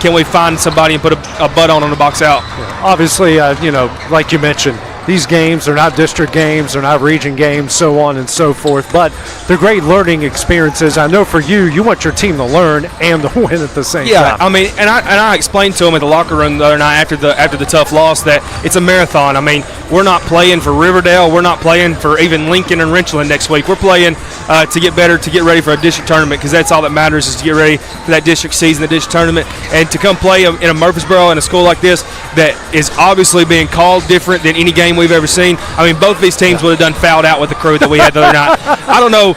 can we find somebody and put a butt on the box out. Yeah. Obviously, like you mentioned, these games are not district games, they're not region games, so on and so forth, but they're great learning experiences. I know for you want your team to learn and to win at the same time. Yeah, I mean, and I explained to them at the locker room the other night after the tough loss that it's a marathon. I mean, we're not playing for Riverdale, we're not playing for even Lincoln and Richland next week. We're playing to get better, to get ready for a district tournament because that's all that matters is to get ready for that district season, the district tournament, and to come play in a Murfreesboro in a school like this that is obviously being called different than any game we've ever seen. I mean, both these teams would have done fouled out with the crew that we had the other night. I don't know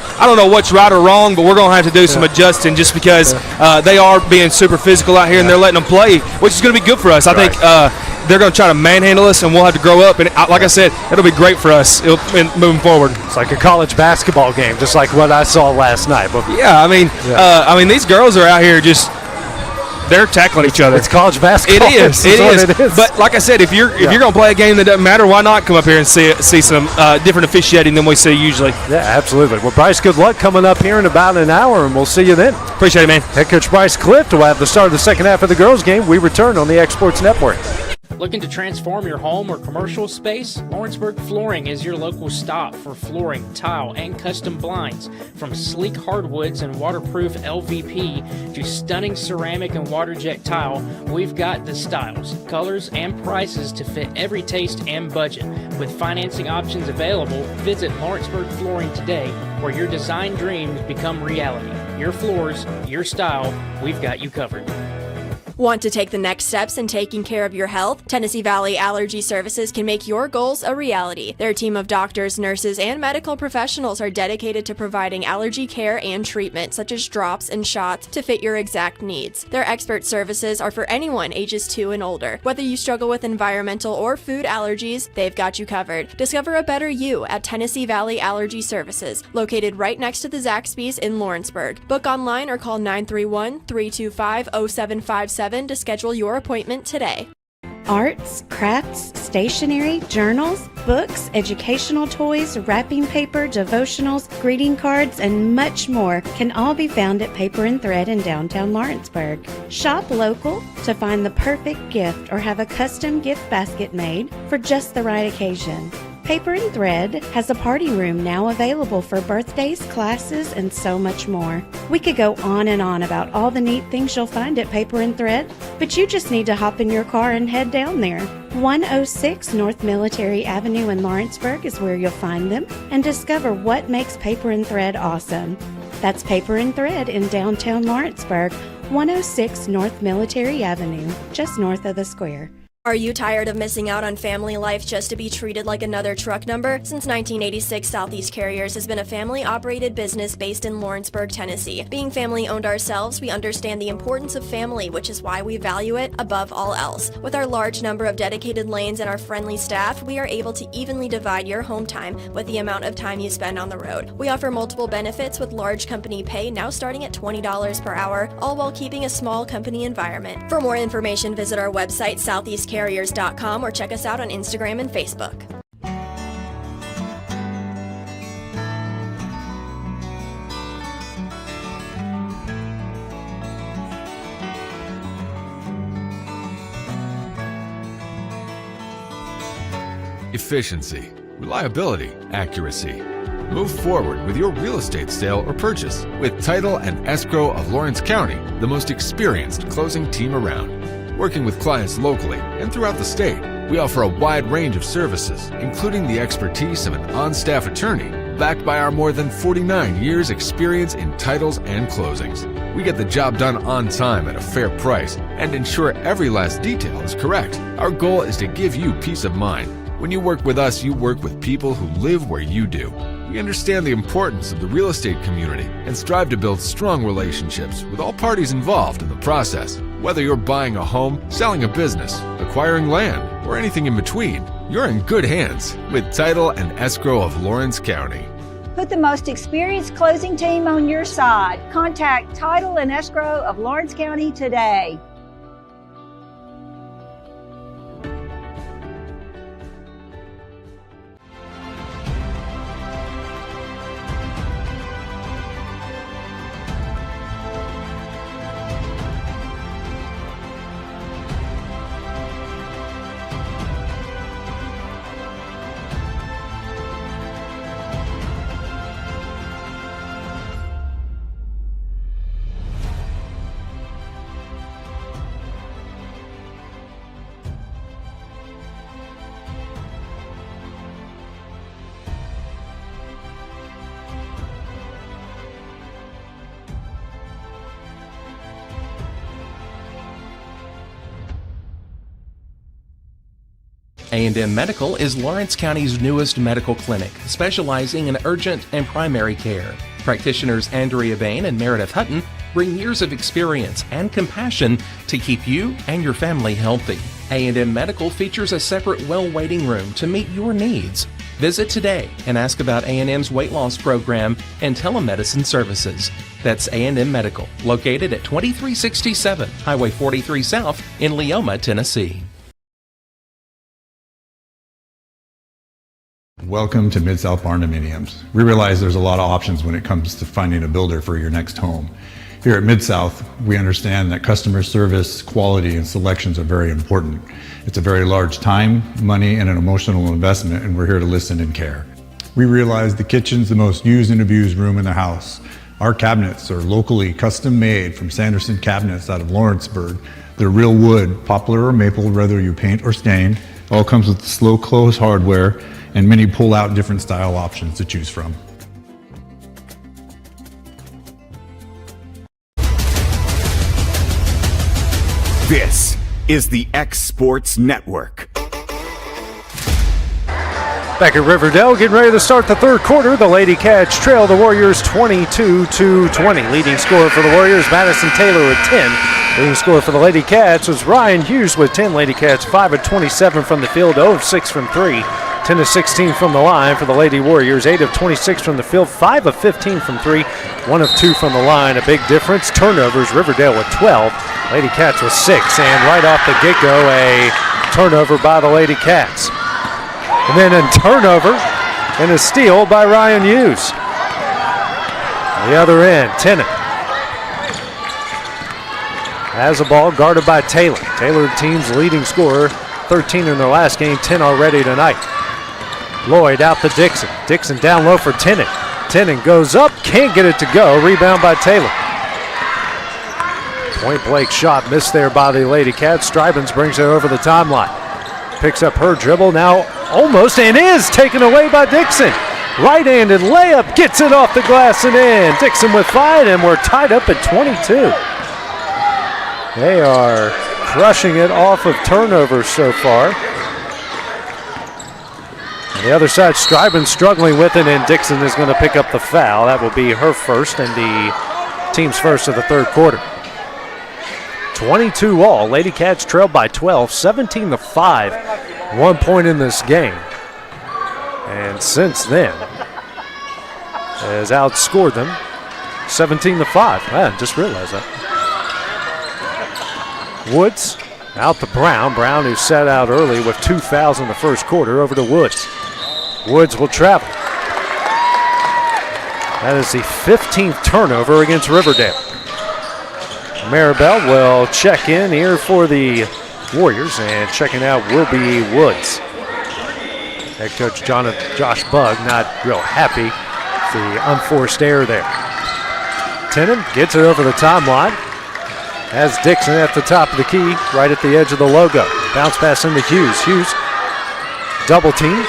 what's right or wrong, but we're going to have to do some adjusting just because they are being super physical out here and they're letting them play, which is going to be good for us. I think they're going to try to manhandle us, and we'll have to grow up. And like I said, it'll be great for us moving forward. It's like a college basketball game, just like what I saw last night. But yeah, I mean, these girls are out here just. They're tackling each other. It's college basketball. It is. But like I said, if you're going to play a game that doesn't matter, why not come up here and see some different officiating than we see usually? Yeah, absolutely. Well, Bryce, good luck coming up here in about an hour, and we'll see you then. Appreciate it, man. Head coach Bryce Clift will have the start of the second half of the girls' game. We return on the X Sports Network. Looking to transform your home or commercial space? Lawrenceburg Flooring is your local stop for flooring, tile, and custom blinds. From sleek hardwoods and waterproof LVP to stunning ceramic and water jet tile, we've got the styles, colors, and prices to fit every taste and budget. With financing options available, visit Lawrenceburg Flooring today, where your design dreams become reality. your floors, your style, we've got you covered. Want to take the next steps in taking care of your health? Tennessee Valley Allergy Services can make your goals a reality. Their team of doctors, nurses, and medical professionals are dedicated to providing allergy care and treatment, such as drops and shots, to fit your exact needs. Their expert services are for anyone ages 2 and older. Whether you struggle with environmental or food allergies, they've got you covered. Discover a better you at Tennessee Valley Allergy Services, located right next to the Zaxby's in Lawrenceburg. Book online or call 931-325-0757 to schedule your appointment today. Arts, crafts, stationery, journals, books, educational toys, wrapping paper, devotionals, greeting cards, and much more can all be found at Paper and Thread in downtown Lawrenceburg. Shop local to find the perfect gift or have a custom gift basket made for just the right occasion. Paper and Thread has a party room now available for birthdays, classes, and so much more. We could go on and on about all the neat things you'll find at Paper and Thread, but you just need to hop in your car and head down there. 106 North Military Avenue in Lawrenceburg is where you'll find them and discover what makes Paper and Thread awesome. That's Paper and Thread in downtown Lawrenceburg, 106 North Military Avenue, just north of the square. Are you tired of missing out on family life just to be treated like another truck number? Since 1986, Southeast Carriers has been a family-operated business based in Lawrenceburg, Tennessee. Being family-owned ourselves, we understand the importance of family, which is why we value it above all else. With our large number of dedicated lanes and our friendly staff, we are able to evenly divide your home time with the amount of time you spend on the road. We offer multiple benefits with large company pay now starting at $20 per hour, all while keeping a small company environment. For more information, visit our website, southeastcarriers.com, or check us out on Instagram and Facebook. Efficiency, reliability, accuracy. Move forward with your real estate sale or purchase with Title and Escrow of Lawrence County, the most experienced closing team around. Working with clients locally and throughout the state, we offer a wide range of services, including the expertise of an on-staff attorney, backed by our more than 49 years experience in titles and closings. We get the job done on time at a fair price and ensure every last detail is correct. Our goal is to give you peace of mind. When you work with us, you work with people who live where you do. We understand the importance of the real estate community and strive to build strong relationships with all parties involved in the process. Whether you're buying a home, selling a business, acquiring land, or anything in between, you're in good hands with Title and Escrow of Lawrence County. Put the most experienced closing team on your side. Contact Title and Escrow of Lawrence County today. A&M Medical is Lawrence County's newest medical clinic, specializing in urgent and primary care. Practitioners Andrea Bain and Meredith Hutton bring years of experience and compassion to keep you and your family healthy. A&M Medical features a separate well waiting room to meet your needs. Visit today and ask about A&M's weight loss program and telemedicine services. That's A&M Medical, located at 2367 Highway 43 South in Leoma, Tennessee. Welcome to Mid-South Barn Dominiums. We realize there's a lot of options when it comes to finding a builder for your next home. Here at Mid-South, we understand that customer service, quality, and selections are very important. It's a very large time, money, and an emotional investment, and we're here to listen and care. We realize the kitchen's the most used and abused room in the house. Our cabinets are locally custom made from Sanderson Cabinets out of Lawrenceburg. They're real wood, poplar or maple, whether you paint or stain. All comes with slow close hardware and many pull-out different style options to choose from. This is the X Sports Network. Back at Riverdale, getting ready to start the third quarter. The Lady Cats trail the Warriors 22-20. Leading scorer for the Warriors, Madison Taylor with 10. Leading scorer for the Lady Cats was Ryan Hughes with 10. Lady Cats 5 of 27 from the field, 0 of 6 from 3. 10 of 16 from the line for the Lady Warriors, 8 of 26 from the field, 5 of 15 from 3, 1 of 2 from the line. A big difference. Turnovers, Riverdale with 12. Lady Cats with 6. And right off the get-go, a turnover by the Lady Cats. And then a turnover and a steal by Ryan Hughes. On the other end, Tennant has the ball, guarded by Taylor. Taylor, the team's leading scorer, 13 in their last game, 10 already tonight. Lloyd out to Dixon. Dixon down low for Tennant. Tennant goes up, can't get it to go. Rebound by Taylor. Point blank shot missed there by the Lady Cats. Stribens brings it over the timeline. Picks up her dribble now almost and is taken away by Dixon. Right-handed layup, gets it off the glass and in. Dixon with 5 and we're tied up at 22. They are crushing it off of turnovers so far. On the other side, Stribens struggling with it and Dixon is going to pick up the foul. That will be her first and the team's first of the third quarter. 22 all. Lady Cats trailed by 12, 17-5. 1 point in this game. And since then, has outscored them 17-5. I just realized that. Woods out to Brown. Brown, who sat out early with 2 fouls in the first quarter, over to Woods. Woods will travel. That is the 15th turnover against Riverdale. Maribel will check in here for the Warriors, and checking out will be Woods. Head coach Josh Bugg not real happy with the unforced error there. Tennant gets it over the timeline. Has Dixon at the top of the key, right at the edge of the logo. Bounce pass into Hughes. Hughes double team.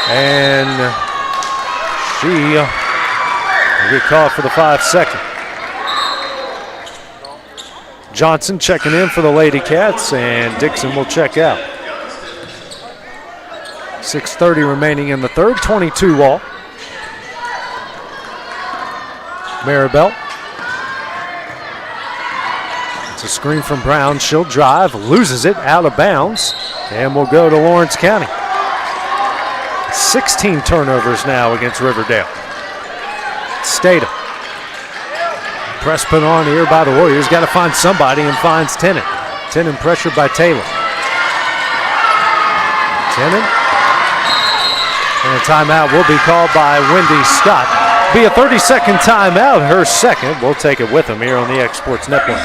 And she will get called for the 5-second. Johnson checking in for the Lady Cats, and Dixon will check out. 6:30 remaining in the third, 22 all. Maribel. It's a screen from Brown. She'll drive, loses it, out of bounds, and will go to Lawrence County. 16 turnovers now against Riverdale. Statham. Press put on here by the Warriors. Got to find somebody and finds Tennant. Tennant pressured by Taylor. Tennant. And a timeout will be called by Wendy Scott. Be a 30-second timeout. Her second. We'll take it with them here on the X Sports Network.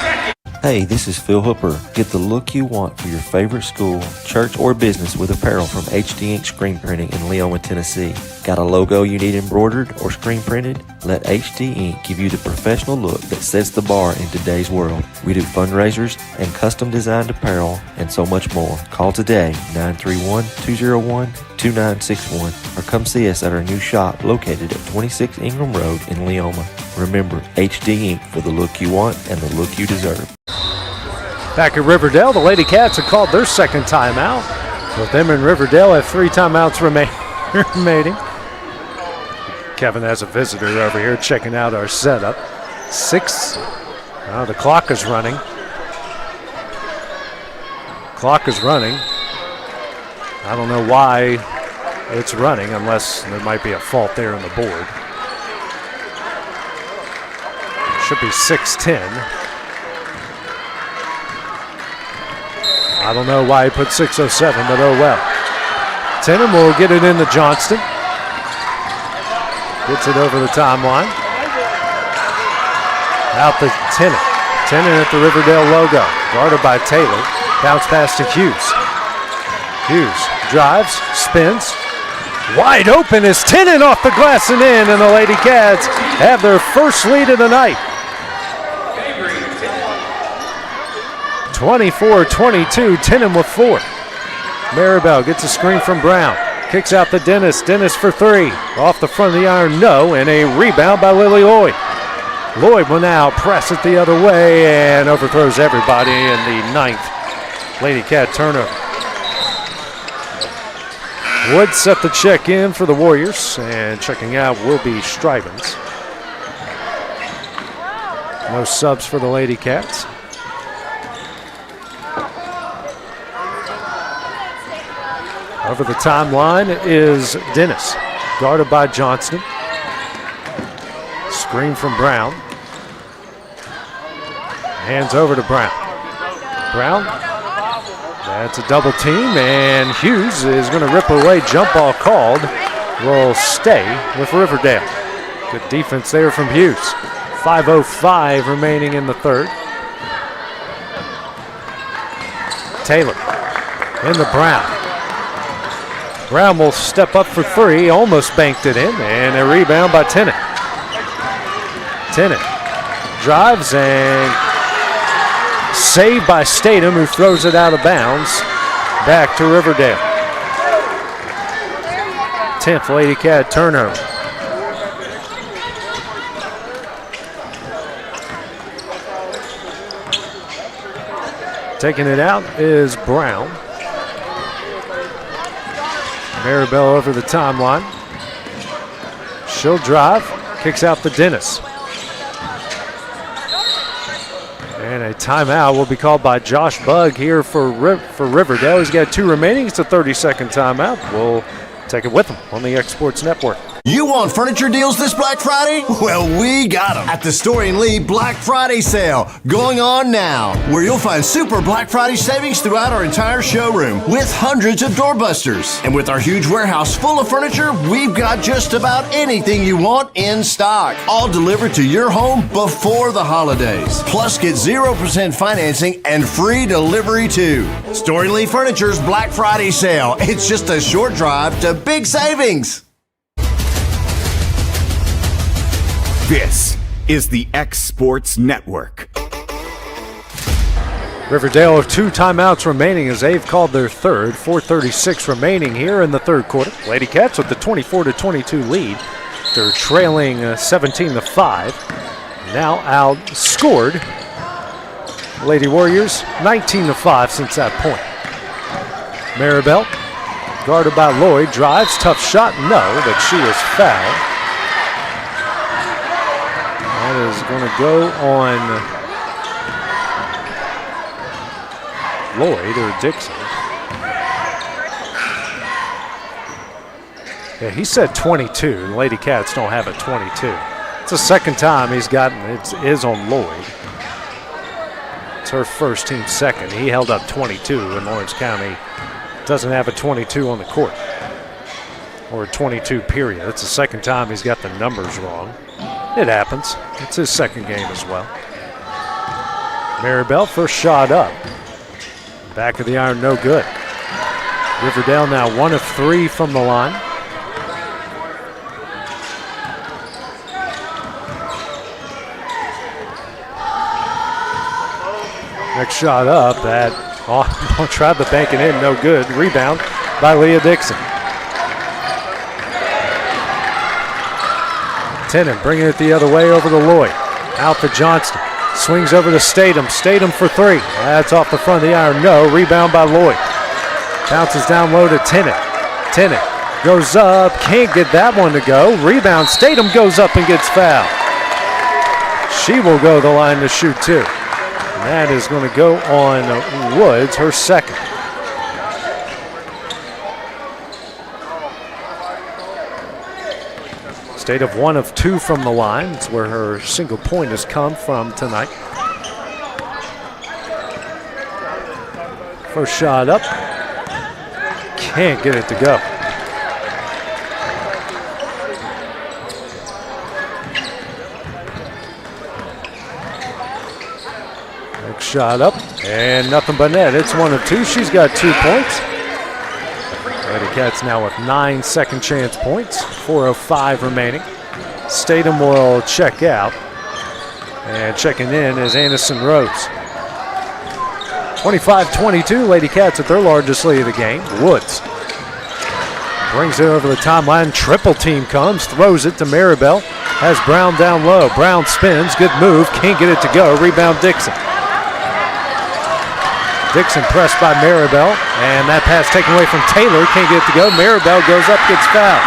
Hey, this is Phil Hooper. Get the look you want for your favorite school, church, or business with apparel from HD Ink Screen Printing in Leoma, Tennessee. Got a logo you need embroidered or screen printed? Let HD Ink give you the professional look that sets the bar in today's world. We do fundraisers and custom designed apparel and so much more. Call today, 931-201-2961, or come see us at our new shop located at 26 Ingram Road in Leoma. Remember, HD Ink for the look you want and the look you deserve. Back at Riverdale, the Lady Cats have called their second timeout. With them and Riverdale have 3 timeouts remaining. Kevin has a visitor over here checking out our setup. 6. The clock is running. Clock is running. I don't know why it's running unless there might be a fault there in the board. Should be 6:10. I don't know why he put 6:07, but oh well. Tennant will get it into Johnston. Gets it over the timeline. Out to Tennant. Tennant at the Riverdale logo. Guarded by Taylor. Bounce pass to Hughes. Hughes drives, spins. Wide open is Tennant off the glass and in, and the Lady Cats have their first lead of the night. 24-22, Tennant with 4. Maribel gets a screen from Brown. Kicks out to Dennis. Dennis for 3. Off the front of the iron, no, and a rebound by Lily Lloyd. Lloyd will now press it the other way and overthrows everybody in the 9th Lady Cat turnover. Wood set the check in for the Warriors, and checking out will be Strivens. No subs for the Lady Cats. Over the timeline is Dennis, guarded by Johnston. Screen from Brown. Hands over to Brown. Brown, that's a double team, and Hughes is going to rip away. Jump ball called. Will stay with Riverdale. Good defense there from Hughes. 5:05 remaining in the third. Taylor into Brown. Brown will step up for three, almost banked it in, and a rebound by Tennant. Tennant drives and saved by Statham, who throws it out of bounds back to Riverdale. 10th Lady Cat turnover. Taking it out is Brown. Maribel over the timeline. She'll drive, kicks out to Dennis. And a timeout will be called by Josh Bugg here for Riverdale. He's got 2 remaining. It's a 30-second timeout. We'll take it with him on the X Sports Network. You want furniture deals this Black Friday? Well, we got them at the Story & Lee Black Friday sale going on now, where you'll find super Black Friday savings throughout our entire showroom with hundreds of doorbusters. And with our huge warehouse full of furniture, we've got just about anything you want in stock, all delivered to your home before the holidays. Plus, get 0% financing and free delivery too. Story & Lee Furniture's Black Friday sale. It's just a short drive to big savings. This is the X Sports Network. Riverdale with 2 timeouts remaining as they've called their third. 4:36 remaining here in the third quarter. Lady Cats with the 24-22 lead. They're trailing 17-5. Now outscored Lady Warriors 19-5 since that point. Maribel, guarded by Lloyd, drives, tough shot, no, but she is fouled. That is going to go on Lloyd or Dixon. Yeah, he said 22. The Lady Cats don't have a 22. It's the second time he's gotten it. It is on Lloyd. It's her first, team second. He held up 22, and Lawrence County doesn't have a 22 on the court. Or a 22 period. It's the second time he's got the numbers wrong. It happens. It's his second game as well. Maribel, first shot up. Back of the iron, no good. Riverdale now 1 of 3 from the line. Next shot up, tried to bank it in, no good. Rebound by Leah Dixon. Tennant bringing it the other way over to Lloyd. Out to Johnston. Swings over to Statham. Statham for 3. That's off the front of the iron. No. Rebound by Lloyd. Bounces down low to Tennant. Tennant goes up. Can't get that one to go. Rebound. Statham goes up and gets fouled. She will go the line to shoot 2. And that is going to go on Woods, her second. State of 1 of 2 from the line. It's where her single point has come from tonight. First shot up. Can't get it to go. Next shot up. And nothing but net. It's 1 of 2. She's got 2 points. Lady Cats now with 9 second chance points, 4:05 remaining. Statham will check out. And checking in is Anderson Rhodes. 25-22, Lady Cats at their largest lead of the game. Woods brings it over the timeline. Triple team comes, throws it to Maribel. Has Brown down low. Brown spins. Good move. Can't get it to go. Rebound Dixon. Dixon pressed by Maribel. And that pass taken away from Taylor. Can't get it to go. Maribel goes up, gets fouled.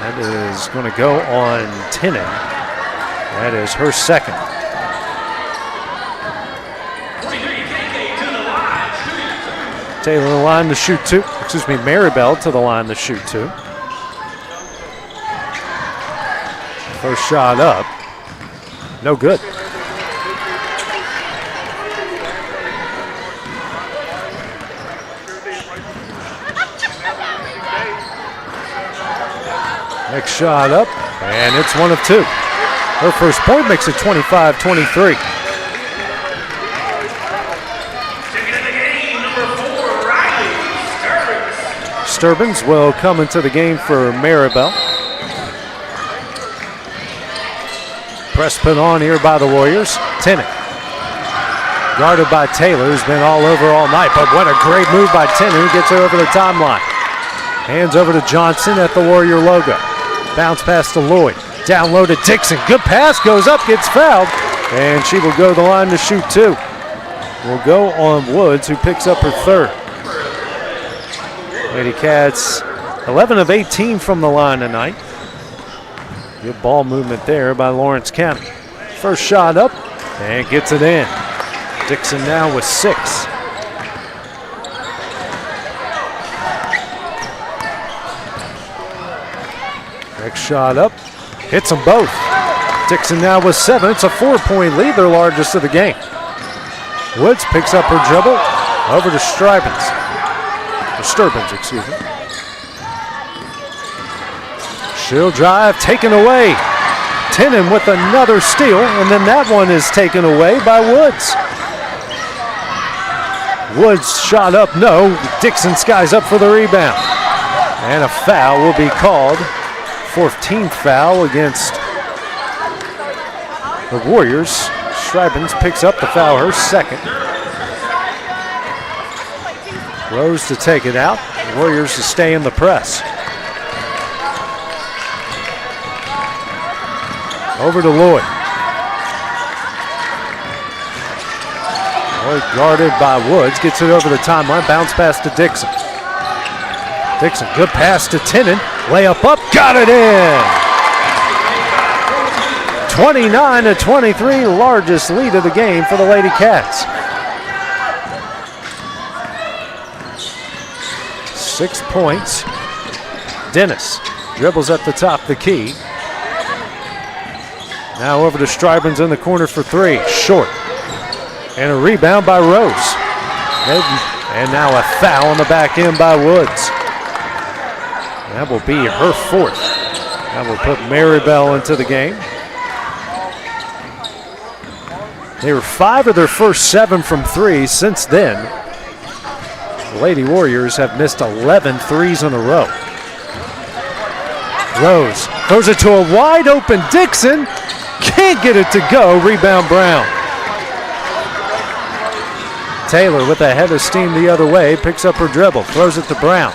That is going to go on Tenue. That is her second. Taylor to the line to shoot two. Excuse me, Maribel to the line to shoot two. First shot up. No good. Next shot up, and it's one of two. Her first point makes it 25-23. Sturbins will come into the game for Maribel. Press put on here by the Warriors. Tenue. Guarded by Taylor, who's been all over all night, but what a great move by Tenue. Gets her over the timeline. Hands over to Johnson at the Warrior logo. Bounce pass to Lloyd. Down low to Dixon. Good pass, goes up, gets fouled, and she will go to the line to shoot two. Will go on Woods, who picks up her third. Lady Cats, 11 of 18 from the line tonight. Good ball movement there by Lawrence County. First shot up, and gets it in. Dixon now with 6. Next shot up, hits them both. Dixon now with 7. It's a 4-point lead, their largest of the game. Woods picks up her dribble, over to Sturbins, excuse me. She'll drive, taken away. Tenue with another steal, and then that one is taken away by Woods. Woods shot up, no. Dixon skies up for the rebound. And a foul will be called. 14th foul against the Warriors. Sturbins picks up the foul, her second. Rose to take it out. The Warriors to stay in the press. Over to Lloyd. Lloyd guarded by Woods. Gets it over the timeline. Bounce pass to Dixon. Dixon, good pass to Tenue. Layup up, got it in. 29-23, largest lead of the game for the Lady Cats. 6 points. Dennis dribbles at the top of the key. Now over to Sturbins in the corner for 3. Short. And a rebound by Rose. And now a foul on the back end by Woods. That will be her 4th. That will put Maribel into the game. They were 5 of their first 7 from 3. Since then, the Lady Warriors have missed 11 threes in a row. Rose throws it to a wide open Dixon. Can't get it to go. Rebound Brown. Taylor with a head of steam the other way. Picks up her dribble. Throws it to Brown.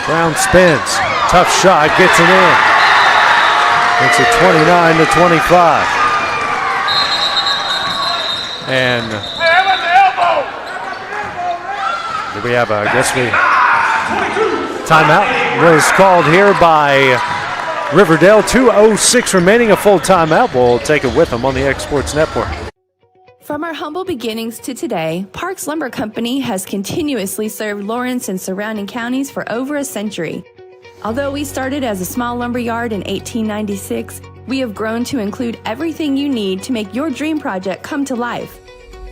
Brown spins. Tough shot. Gets it in. It's a 29-25. And do we have timeout was called here by Riverdale. 2:06 remaining, a full timeout. We'll take it with them on the X Sports Network. From our humble beginnings to today, Parks Lumber Company has continuously served Lawrence and surrounding counties for over a century. Although we started as a small lumber yard in 1896, we have grown to include everything you need to make your dream project come to life.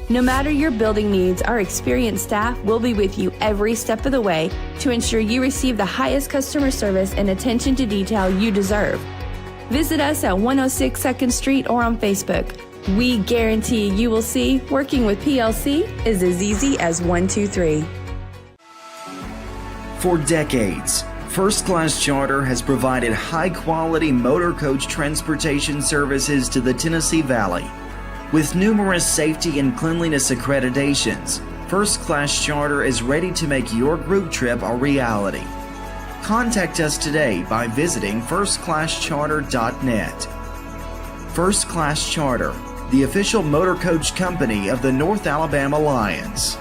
No matter your building needs, our experienced staff will be with you every step of the way to ensure you receive the highest customer service and attention to detail you deserve. Visit us at 106 2nd Street or on Facebook. We guarantee you will see working with PLC is as easy as 1, 2, 3. For decades, First Class Charter has provided high-quality motor coach transportation services to the Tennessee Valley. With numerous safety and cleanliness accreditations, First Class Charter is ready to make your group trip a reality. Contact us today by visiting firstclasscharter.net. First Class Charter, the official motor coach company of the North Alabama Lions.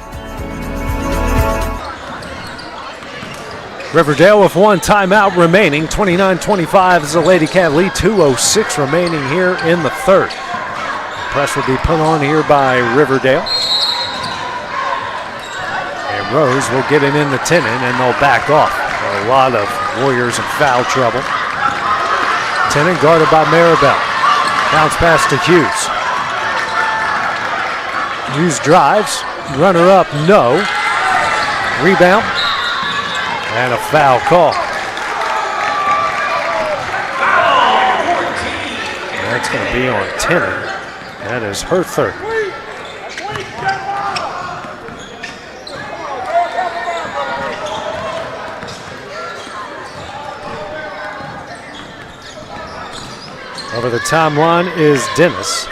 Riverdale with one timeout remaining. 29-25 is the Lady Cat lead. 2:06 remaining here in the third. Press will be put on here by Riverdale. And Rose will get it into Tennon, and they'll back off. A lot of Warriors in foul trouble. Tennon guarded by Maribel. Bounce pass to Hughes. Hughes drives. Runner up, no. Rebound. And a foul call. That's going to be on Tennon. That is her third. Over the timeline is Dennis.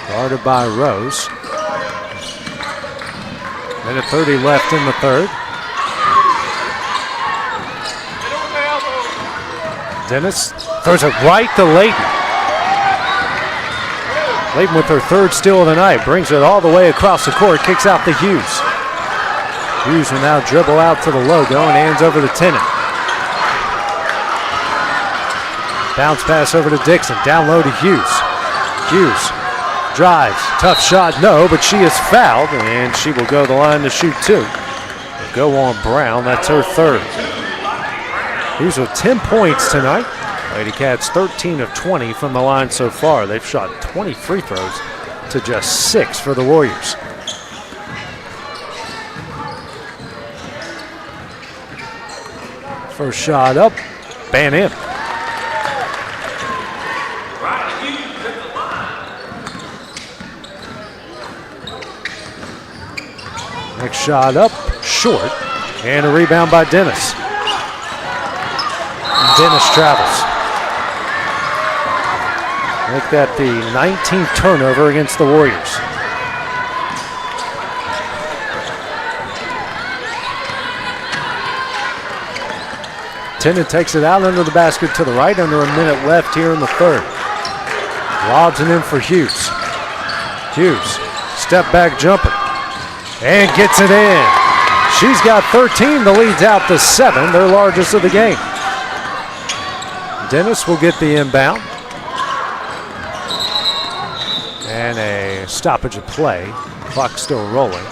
Guarded by Rose. Minute 30 left in the third. Dennis throws it right to Layton. Layton with her third steal of the night. Brings it all the way across the court. Kicks out to Hughes. Hughes will now dribble out to the logo and hands over to Tennon. Bounce pass over to Dixon. Down low to Hughes. Hughes drives. Tough shot, no, but she is fouled, and she will go the line to shoot two. Go on Brown. That's her third. Hughes with 10 points tonight. Lady Cats 13 of 20 from the line so far. They've shot 20 free throws to just 6 for the Warriors. First shot up, ban in. Next shot up, short, and a rebound by Dennis. Dennis travels. Make that the 19th turnover against the Warriors. Tennon takes it out under the basket to the right, under a minute left here in the third. Lobs it in for Hughes. Hughes, step back jumper, and gets it in. She's got 13, the lead's out to 7, their largest of the game. Dennis will get the inbound. And a stoppage of play. Clock still rolling.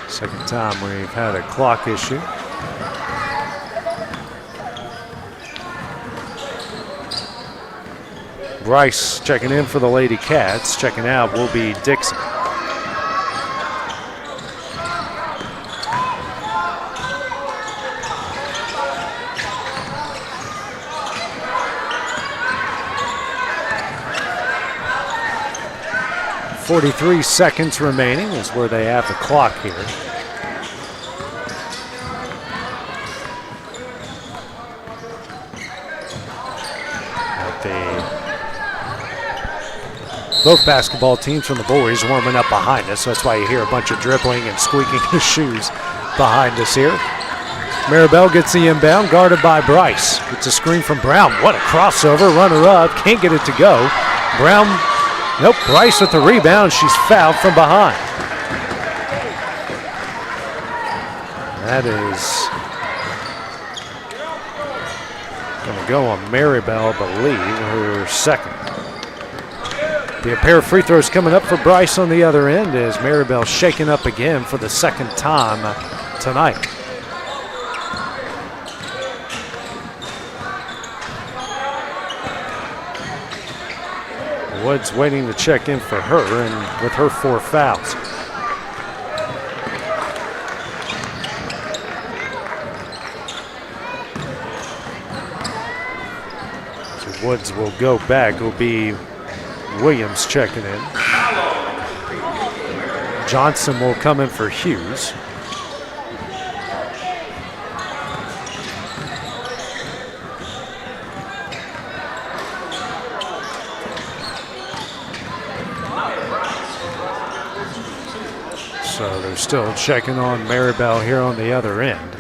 Second time we've had a clock issue. Bryce checking in for the Lady Cats. Checking out will be Dixon. .43 seconds remaining is where they have the clock here. Both basketball teams from the boys warming up behind us. That's why you hear a bunch of dribbling and squeaking of shoes behind us here. Maribel gets the inbound, guarded by Bryce. Gets a screen from Brown. What a crossover, runner up, can't get it to go. Brown, nope, Bryce with the rebound. She's fouled from behind. That is going to go on Maribel, I believe, her second. Be a pair of free throws coming up for Bryce on the other end as Maribel shaken up again for the second time tonight. Woods waiting to check in for her, and with her 4 fouls. So Woods will go back. It'll be Williams checking in. Johnson will come in for Hughes. So They're still checking on Maribel here on the other end.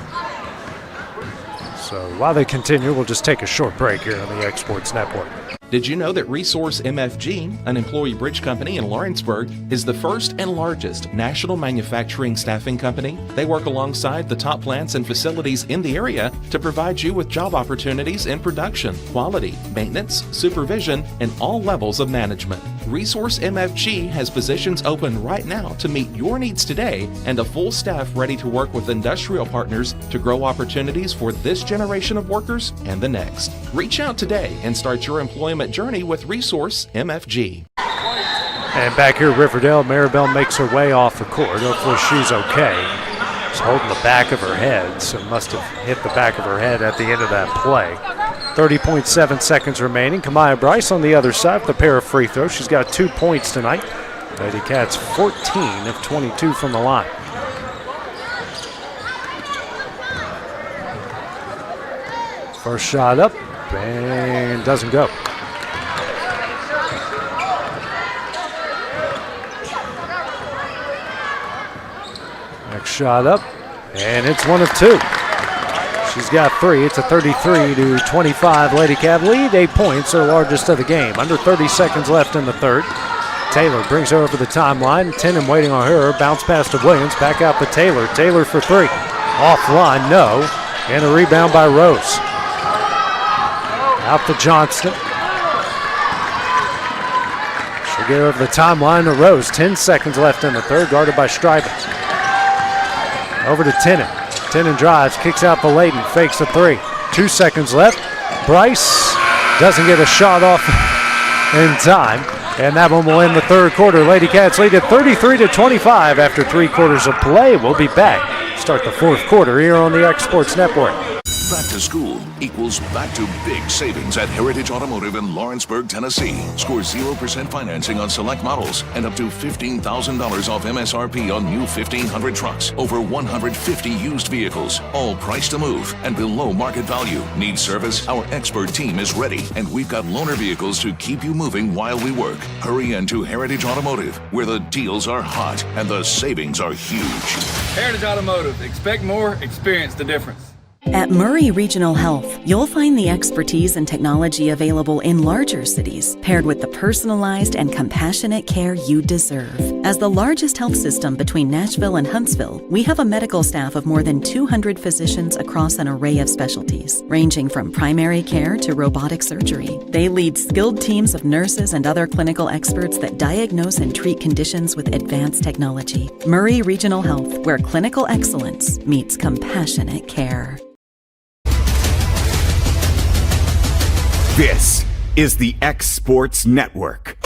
So while they continue, we'll just take a short break here on the Exports Network. Did you know that Resource MFG, an employee bridge company in Lawrenceburg, is the first and largest national manufacturing staffing company? They work alongside the top plants and facilities in the area to provide you with job opportunities in production, quality, maintenance, supervision, and all levels of management. Resource MFG has positions open right now to meet your needs today and a full staff ready to work with industrial partners to grow opportunities for this generation of workers and the next. Reach out today and start your employment journey with Resource MFG. And back here at Riverdale, Maribel makes her way off the court. Hopefully she's okay. She's holding the back of her head, so must have hit the back of her head at the end of that play. 30.7 seconds remaining. Kamaya Bryce on the other side with a pair of free throws. She's got 2 points tonight. Lady Cats 14 of 22 from the line. First shot up and doesn't go. Next shot up, and it's 1 of 2. She's got 3. It's a 33-25 Lady Cat lead. 8 points, their largest of the game. Under 30 seconds left in the third. Taylor brings her over the timeline. Tenham waiting on her. Bounce pass to Williams. Back out to Taylor. Taylor for 3. Offline, no. And a rebound by Rose. Out to Johnston. She'll get over the timeline to Rose. 10 seconds left in the third, guarded by Strivens. Over to Tenham. Tenham drives, kicks out to Layton, fakes a 3. 2 seconds left. Bryce doesn't get a shot off in time, and that one will end the third quarter. Lady Cats lead at 33-25 after 3 quarters of play. We'll be back. Start the fourth quarter here on the Exports Network. Back to school equals back to big savings at Heritage Automotive in Lawrenceburg, Tennessee. Score 0% financing on select models and up to $15,000 off MSRP on new 1500 trucks. Over 150 used vehicles, all priced to move and below market value. Need service? Our expert team is ready, and we've got loaner vehicles to keep you moving while we work. Hurry into Heritage Automotive, where the deals are hot and the savings are huge. Heritage Automotive. Expect more, experience the difference. At Murray Regional Health, you'll find the expertise and technology available in larger cities, paired with the personalized and compassionate care you deserve. As the largest health system between Nashville and Huntsville, we have a medical staff of more than 200 physicians across an array of specialties, ranging from primary care to robotic surgery. They lead skilled teams of nurses and other clinical experts that diagnose and treat conditions with advanced technology. Murray Regional Health, where clinical excellence meets compassionate care. This is the Exports Network.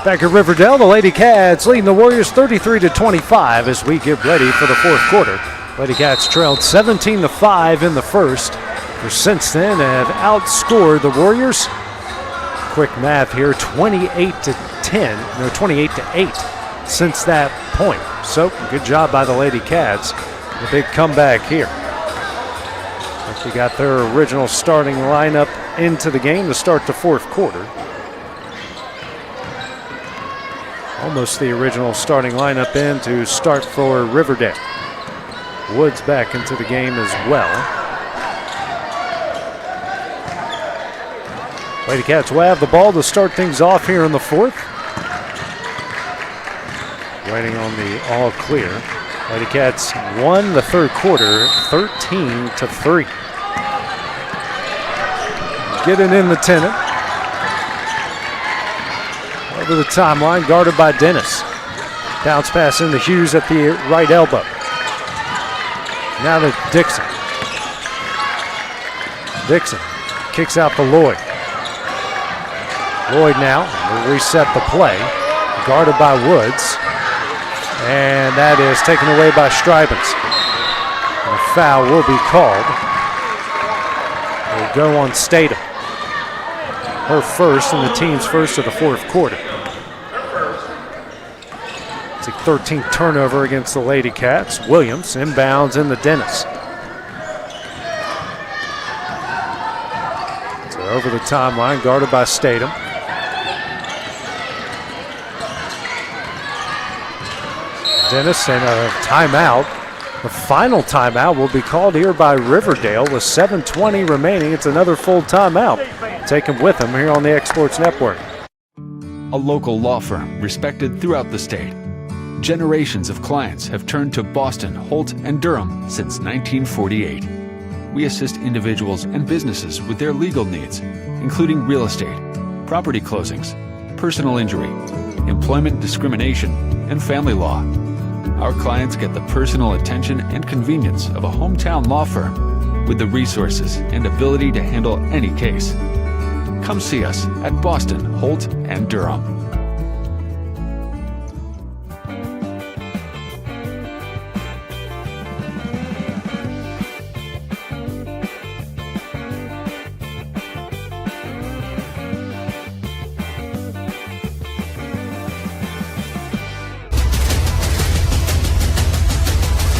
Back at Riverdale, the Lady Cats leading the Warriors 33-25 as we get ready for the fourth quarter. Lady Cats trailed 17-5 in the first. For since then have outscored the Warriors. Quick math here, 28-8 since that point. So good job by the Lady Cats. A big comeback here. They got their original starting lineup into the game to start the fourth quarter. Almost the original starting lineup in to start for Riverdale. Woods back into the game as well. Lady Cats will have the ball to start things off here in the fourth. Waiting on the all clear. Lady Cats won the third quarter 13-3. Getting in the Tenant. Over the timeline, guarded by Dennis. Bounce pass into Hughes at the right elbow. Now to Dixon. Dixon kicks out to Lloyd. Lloyd now will reset the play. Guarded by Woods. And that is taken away by Strivens. A foul will be called. Will go on Statham. Her first and the team's first of the fourth quarter. It's a 13th turnover against the Lady Cats. Williams inbounds in the Dennis. So over the timeline, guarded by Statham. Dennis and a timeout. The final timeout will be called here by Riverdale with 7:20 remaining. It's another full timeout. Take them with them here on the X Sports Network. A local law firm respected throughout the state. Generations of clients have turned to Boston, Holt, and Durham since 1948. We assist individuals and businesses with their legal needs, including real estate, property closings, personal injury, employment discrimination, and family law. Our clients get the personal attention and convenience of a hometown law firm with the resources and ability to handle any case. Come see us at Boston, Holt, and Durham.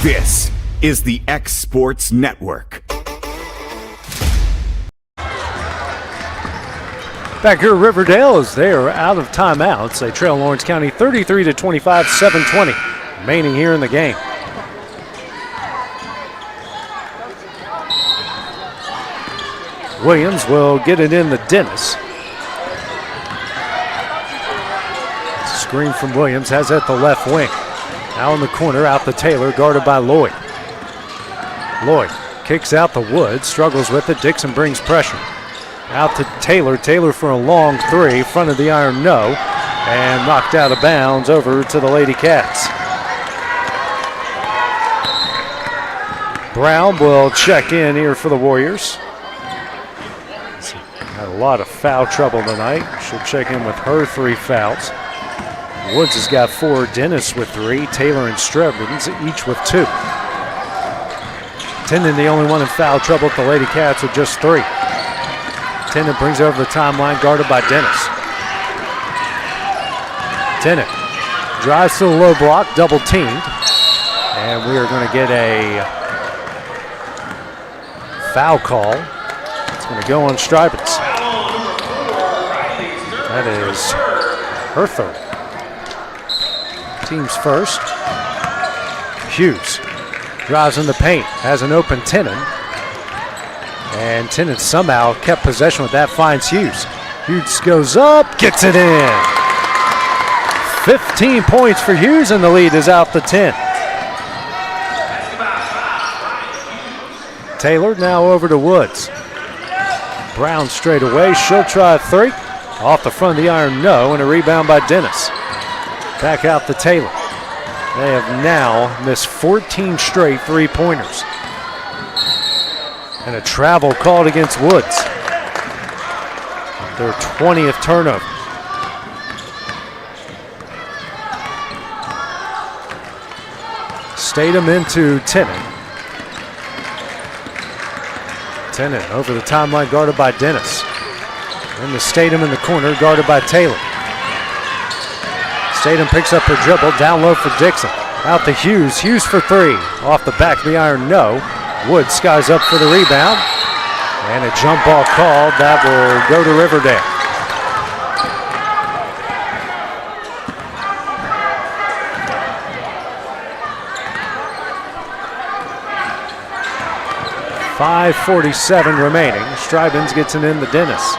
This is the X Sports Network. Back here at Riverdale as they are out of timeouts. They trail Lawrence County 33-25, 7:20 remaining here in the game. Williams will get it in to Dennis. Screen from Williams, has it at the left wing. Now in the corner, out to Taylor, guarded by Lloyd. Lloyd kicks out to Wood, struggles with it. Dixon brings pressure. Out to Taylor. Taylor for a long three. Front of the iron, no. And knocked out of bounds over to the Lady Cats. Brown will check in here for the Warriors. Had a lot of foul trouble tonight. She'll check in with her 3 fouls. Woods has got 4, Dennis with 3, Taylor and Strebbins each with 2. Tennant the only one in foul trouble at the Lady Cats with just 3. Tennant brings over the timeline, guarded by Dennis. Tennant drives to the low block, double teamed. And we are going to get a foul call. It's going to go on Strebbins. That is her 3rd. Team's first. Hughes drives in the paint, has an open Tennant. And Tennant somehow kept possession with that, finds Hughes. Hughes goes up, gets it in. 15 points for Hughes, and the lead is out to 10. Taylor now over to Woods. Brown straight away, she'll try a 3. Off the front of the iron, no, and a rebound by Dennis. Back out to Taylor. They have now missed 14 straight 3-pointers. And a travel called against Woods. Their 20th turnover. Statham into Tennant. Tennant over the timeline, guarded by Dennis. And the Statham in the corner, guarded by Taylor. Statham picks up her dribble, down low for Dixon. Out to Hughes, Hughes for 3. Off the back of the iron, no. Wood skies up for the rebound. And a jump ball called. That will go to Riverdale. .547 remaining. Strebbins gets it in to Dennis.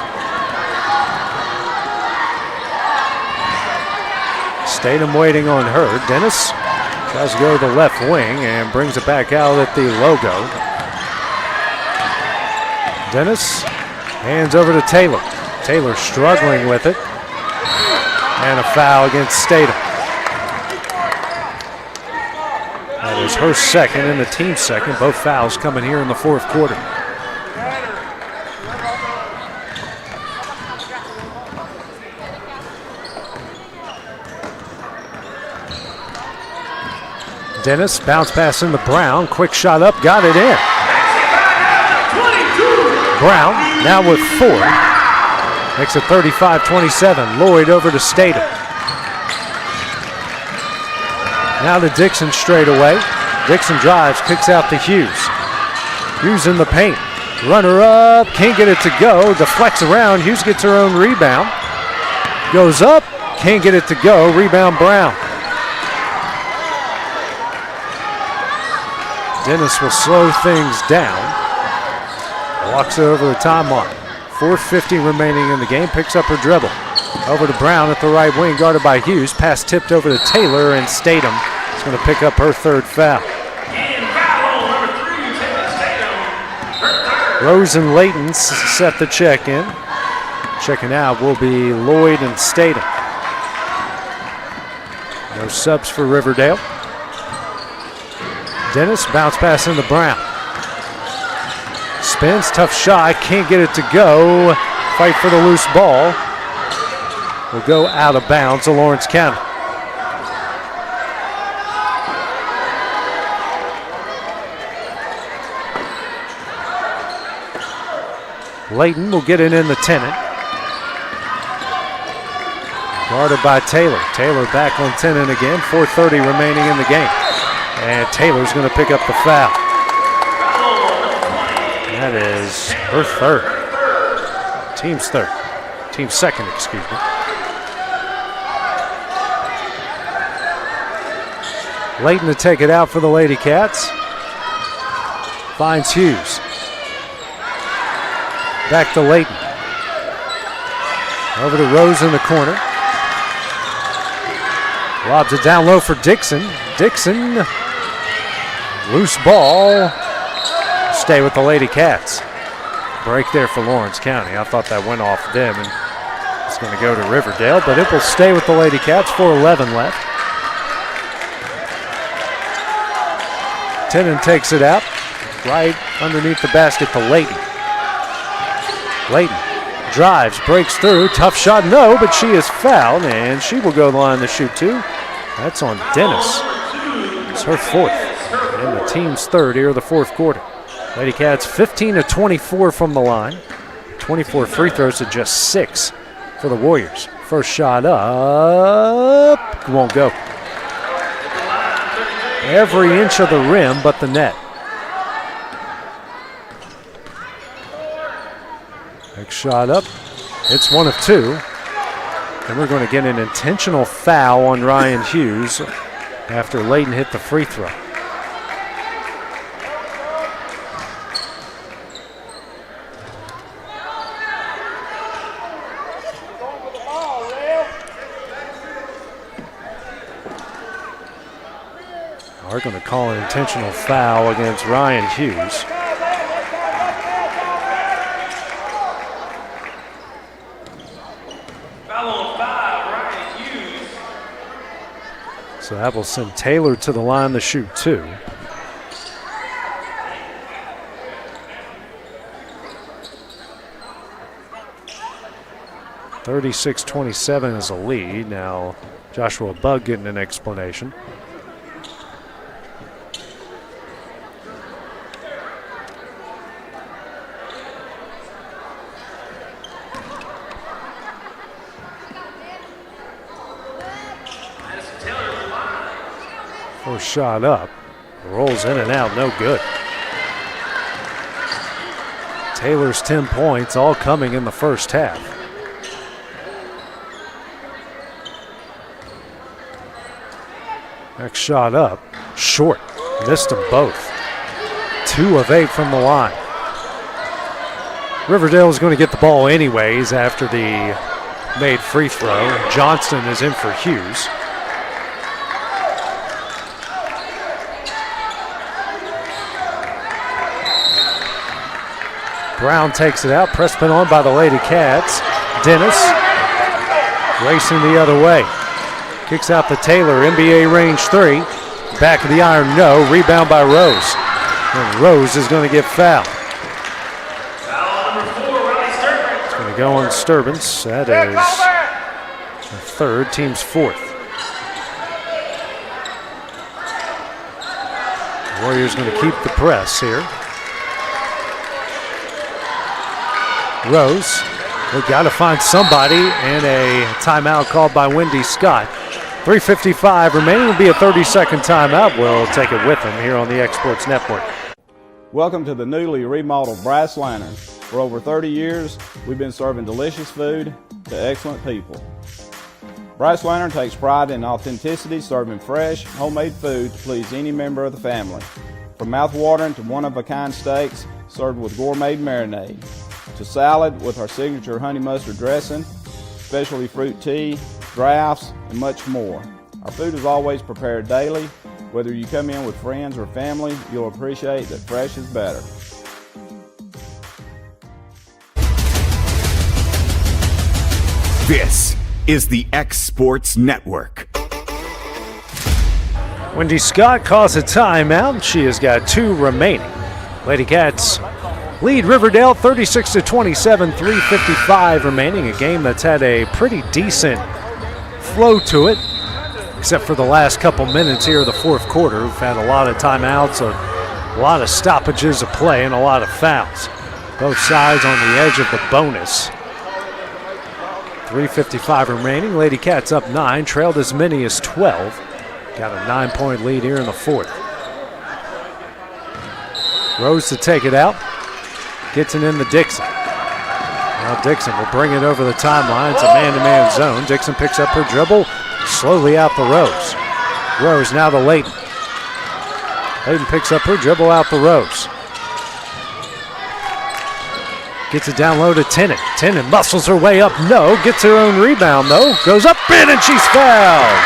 Statham waiting on her. Dennis tries to go to the left wing and brings it back out at the logo. Dennis hands over to Taylor. Taylor struggling with it. And a foul against Statham. That is her 2nd and the team's 2nd. Both fouls coming here in the 4th quarter. Dennis, bounce pass into Brown, quick shot up, got it in. Brown now with 4. Makes it 35-27. Lloyd over to Statham. Now to Dixon straight away. Dixon drives, kicks out to Hughes. Hughes in the paint. Runner up, can't get it to go. Deflects around, Hughes gets her own rebound. Goes up, can't get it to go. Rebound Brown. Dennis will slow things down. Walks it over the timeline. 4:50 remaining in the game. Picks up her dribble. Over to Brown at the right wing, guarded by Hughes. Pass tipped over to Taylor, and Statham is going to pick up her third foul. Rose and Layton set the check in. Checking out will be Lloyd and Statham. No subs for Riverdale. Dennis, bounce pass into Brown. Spins, tough shot, can't get it to go. Fight for the loose ball. Will go out of bounds to Lawrence County. Layton will get it in the Tennant. Guarded by Taylor. Taylor back on Tennant again. 4:30 remaining in the game. And Taylor's going to pick up the foul. That is her third. Team's third. Team's second, excuse me. Layton to take it out for the Lady Cats. Finds Hughes. Back to Layton. Over to Rose in the corner. Lobs it down low for Dixon. Dixon, loose ball. Stay with the Lady Cats. Break there for Lawrence County. I thought that went off them, and it's going to go to Riverdale, but it will stay with the Lady Cats. 4:11 left. Tennant takes it out. Right underneath the basket to Layton. Layton drives, breaks through. Tough shot, no, but she is fouled, and she will go the line to shoot two. That's on Dennis. It's her fourth, and the team's third here of the fourth quarter. Lady Cats 15 of 24 from the line. 24 free throws to just 6 for the Warriors. First shot up, won't go. Every inch of the rim but the net. Next shot up, it's one of two. And we're going to get an intentional foul on Ryan Hughes after Layton hit the free throw. We're going to call an intentional foul against Ryan Hughes. So that will send Taylor to the line to shoot two. (36-27) is a lead. Now Joshua Bugg getting an explanation. First shot up, rolls in and out, no good. Taylor's 10 points, all coming in the first half. Next shot up, short, missed them both. 2 of 8 from the line. Riverdale is going to get the ball anyways after the made free throw. Johnston is in for Hughes. Brown takes it out, press put on by the Lady Cats. Dennis racing the other way. Kicks out to Taylor, NBA range 3. Back of the iron, no. Rebound by Rose. And Rose is going to get fouled. It's going to go on disturbance. That is the third, team's fourth. Warriors going to keep the press here. Rose, we've got to find somebody, and a timeout called by Wendy Scott. 3:55 remaining, will be a 30-second timeout. We'll take it with them here on the Exports Network. Welcome to the newly remodeled Brass Lantern. For over 30 years, we've been serving delicious food to excellent people. Brass Lantern takes pride in authenticity, serving fresh, homemade food to please any member of the family. From mouth-watering to one-of-a-kind steaks served with gourmet marinade, to salad with our signature honey mustard dressing, specialty fruit tea, drafts, and much more. Our food is always prepared daily. Whether you come in with friends or family, you'll appreciate that fresh is better. This is the X Sports Network. Wendy Scott calls a timeout. She has got 2 remaining. Lady Cats lead Riverdale 36-27, 3:55 remaining. A game that's had a pretty decent flow to it, except for the last couple minutes here of the fourth quarter. We've had a lot of timeouts, a lot of stoppages of play, and a lot of fouls. Both sides on the edge of the bonus. 3:55 remaining. Lady Cats up 9, trailed as many as 12. Got a 9-point lead here in the fourth. Rose to take it out. Gets it into Dixon. Now Dixon will bring it over the timeline. It's a man-to-man zone. Dixon picks up her dribble. Slowly out the Rose. Rose now to Layton. Layton picks up her dribble out the Rose. Gets it down low to Tennant. Tennant muscles her way up. No. Gets her own rebound though. Goes up in and she's fouled.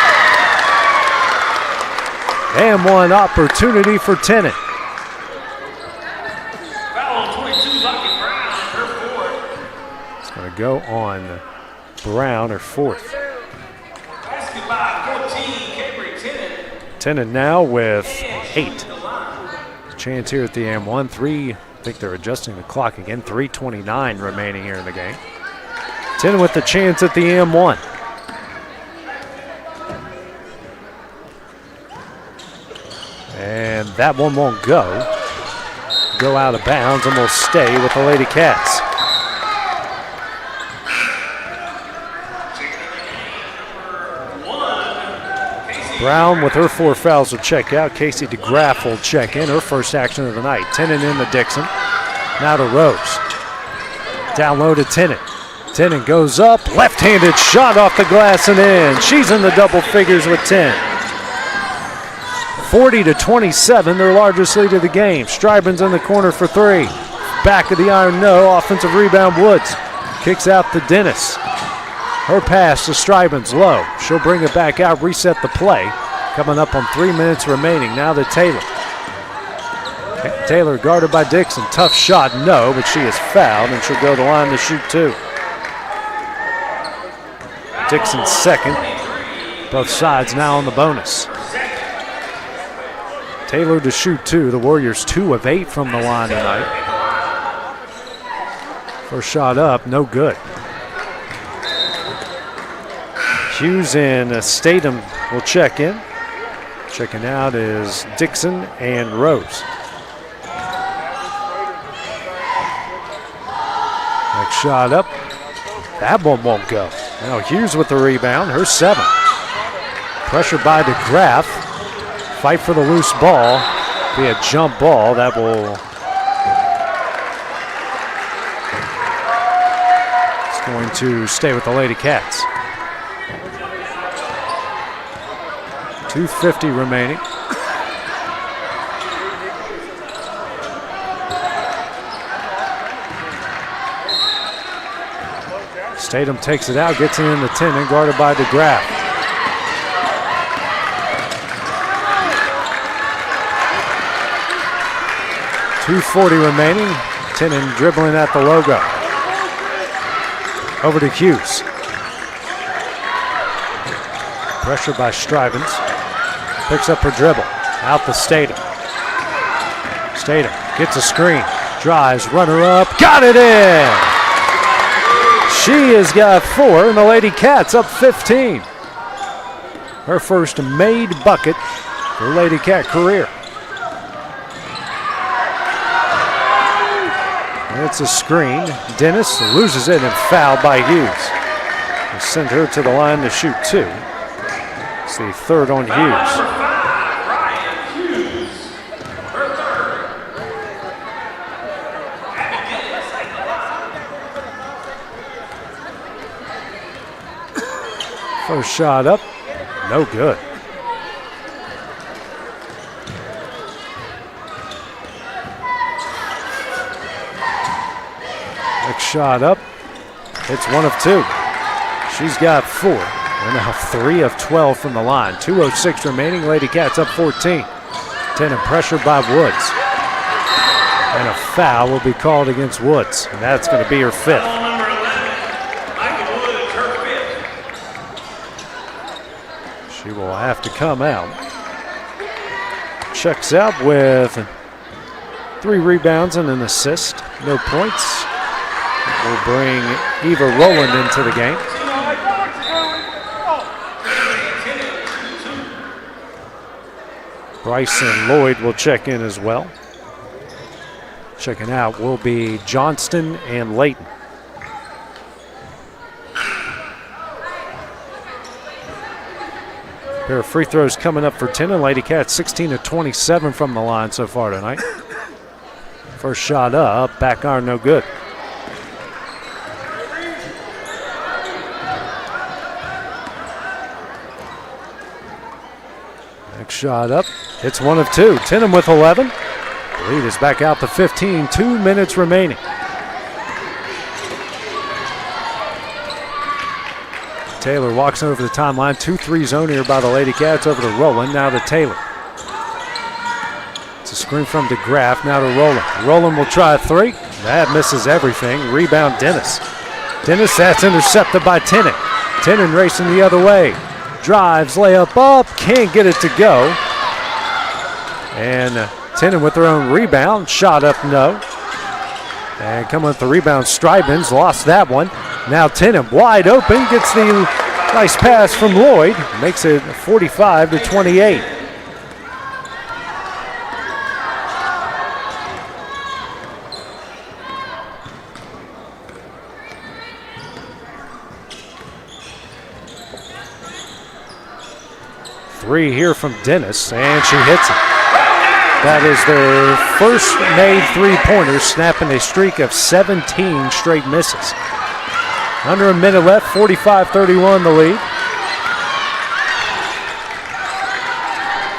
And one opportunity for Tennant. It's going to go on Brown, her fourth. Tennant now with 8. Chance here at the M1. 3, I think they're adjusting the clock again. 3:29 remaining here in the game. Tennant with the chance at the M1. And that one won't go. Go out of bounds and will stay with the Lady Cats. Brown with her 4 fouls will check out. Casey DeGraff will check in. Her first action of the night. Tennant in the Dixon. Now to Rose. Down low to Tennant. Tennant goes up. Left-handed shot off the glass and in. She's in the double figures with 10. 40-27, their largest lead of the game. Strybin's in the corner for 3. Back of the iron, no. Offensive rebound, Woods. Kicks out to Dennis. Her pass to Strybin's low. She'll bring it back out, reset the play. Coming up on 3 minutes remaining. Now to Taylor. Taylor guarded by Dixon. Tough shot, no, but she is fouled, and she'll go to the line to shoot 2. Dixon's second. Both sides now on the bonus. Taylor to shoot 2. The Warriors 2 of 8 from the line tonight. First shot up, no good. Hughes and Statham will check in. Checking out is Dixon and Rose. Next shot up. That one won't go. Now Hughes with the rebound, her 7. Pressure by DeGraff. Fight for the loose ball. Be a jump ball. That will. It's going to stay with the Lady Cats. 2:50 remaining. Statham takes it out, gets it in the 10, and guarded by DeGraff. .240 remaining. Tennant dribbling at the logo. Over to Hughes. Pressure by Strybins. Picks up her dribble. Out to Statham. Statham gets a screen. Drives, runner up. Got it in! She has got 4, and the Lady Cats up 15. Her first made bucket for Lady Cat career. It's a screen. Dennis loses it and fouled by Hughes. They send her to the line to shoot 2. It's the third on Hughes. First shot up, no good. Next shot up. It's 1 of 2. She's got 4. And now 3 of 12 from the line. 2:06 remaining. Lady Cats up 14. Tenue pressured by Woods. And a foul will be called against Woods. And that's going to be her 5th. She will have to come out. Checks out with 3 rebounds and an assist. No points. Will bring Eva Rowland into the game. Bryson Lloyd will check in as well. Checking out will be Johnston and Layton. Pair of free throws coming up for Tenue. Lady Cats 16 of 27 from the line so far tonight. First shot up, back iron no good. Next shot up, it's 1 of 2. Tenue with 11. The lead is back out to 15, 2 minutes remaining. Taylor walks over the timeline, 2-3 zone here by the Lady Cats over to Rowland, now to Taylor. It's a screen from DeGraff, now to Rowland. Rowland will try a 3. That misses everything. Rebound Dennis. Dennis, that's intercepted by Tenue. Tenue racing the other way. Drives, layup up, can't get it to go. And Tenue with their own rebound, shot up no. And coming with the rebound, Strybens lost that one. Now Tenue wide open, gets the nice pass from Lloyd, makes it 45 to 28. Three here from Dennis, and she hits it. That is their first made three-pointers, snapping a streak of 17 straight misses. Under a minute left, 45-31 the lead.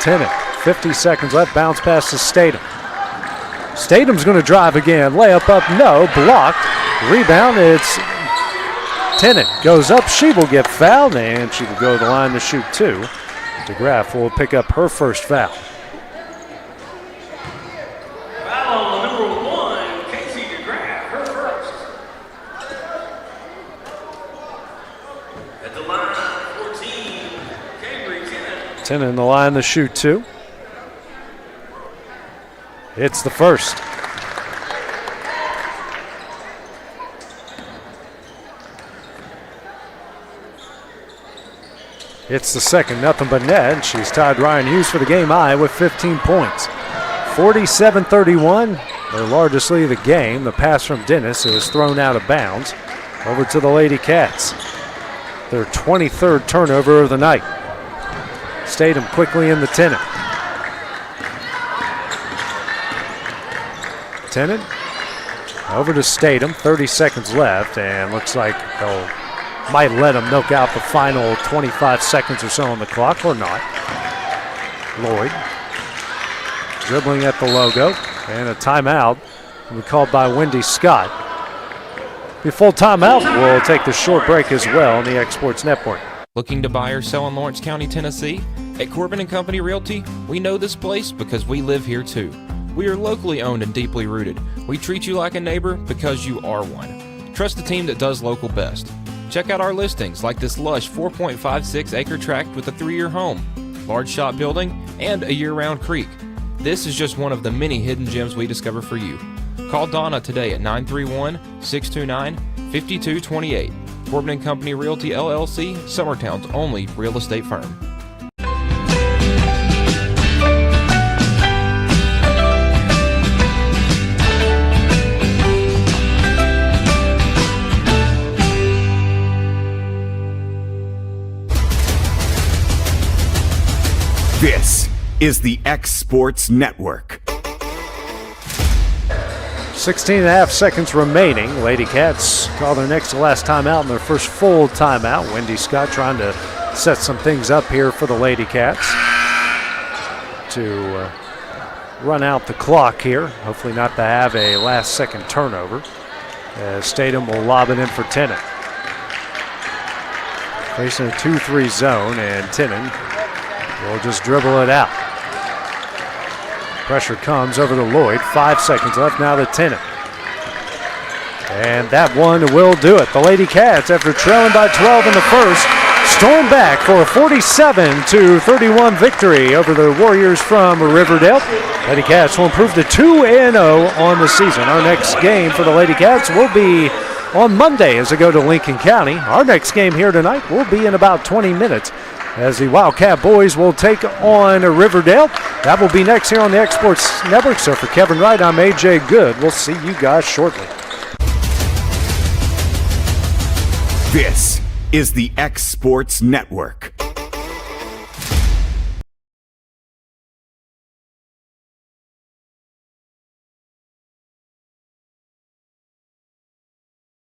Tenue, 50 seconds left, bounce pass to Statham. Statham's going to drive again, layup up, no, blocked. Rebound, it's Tenue, goes up, she will get fouled, and she will go to the line to shoot 2. DeGraff will pick up her first foul. Foul on number 1, Casey DeGraff, her first. At the line, 14, Cambry Tenue. Tenue in the line to shoot 2. It's the first. It's the second, nothing but net. She's tied Ryan Hughes for the game high with 15 points. 47-31, their largest lead of the game. The pass from Dennis is thrown out of bounds over to the Lady Cats. Their 23rd turnover of the night. Statham quickly in the Tenue. Tenue over to Statham, 30 seconds left, and looks like they'll might let him milk out the final 25 seconds or so on the clock, or not. Lloyd dribbling at the logo, and a timeout will be called by Wendy Scott. The full timeout will take the short break as well on the Exports Network. Looking to buy or sell in Lawrence County, Tennessee? At Corbin & Company Realty, we know this place because we live here too. We are locally owned and deeply rooted. We treat you like a neighbor because you are one. Trust the team that does local best. Check out our listings like this lush 4.56 acre tract with a 3-year home, large shop building, and a year-round creek. This is just one of the many hidden gems we discover for you. Call Donna today at 931-629-5228. Corbin & Company Realty LLC, Summertown's only real estate firm. This is the X Sports Network. 16 and a half seconds remaining. Lady Cats call their next to last timeout and their first full timeout. Wendy Scott trying to set some things up here for the Lady Cats to run out the clock here. Hopefully not to have a last second turnover. As Statham will lob it in for Tennant. Facing a 2-3 zone, and Tennant will just dribble it out. Pressure comes over to Lloyd. 5 seconds left now to Tennant. And that one will do it. The Lady Cats, after trailing by 12 in the first, storm back for a 47-31 victory over the Warriors from Riverdale. Lady Cats will improve to 2-0 on the season. Our next game for the Lady Cats will be on Monday as they go to Lincoln County. Our next game here tonight will be in about 20 minutes as the Wildcat boys will take on Riverdale. That will be next here on the X Sports Network. So for Kevin Wright, I'm AJ Good. We'll see you guys shortly. This is the X Sports Network.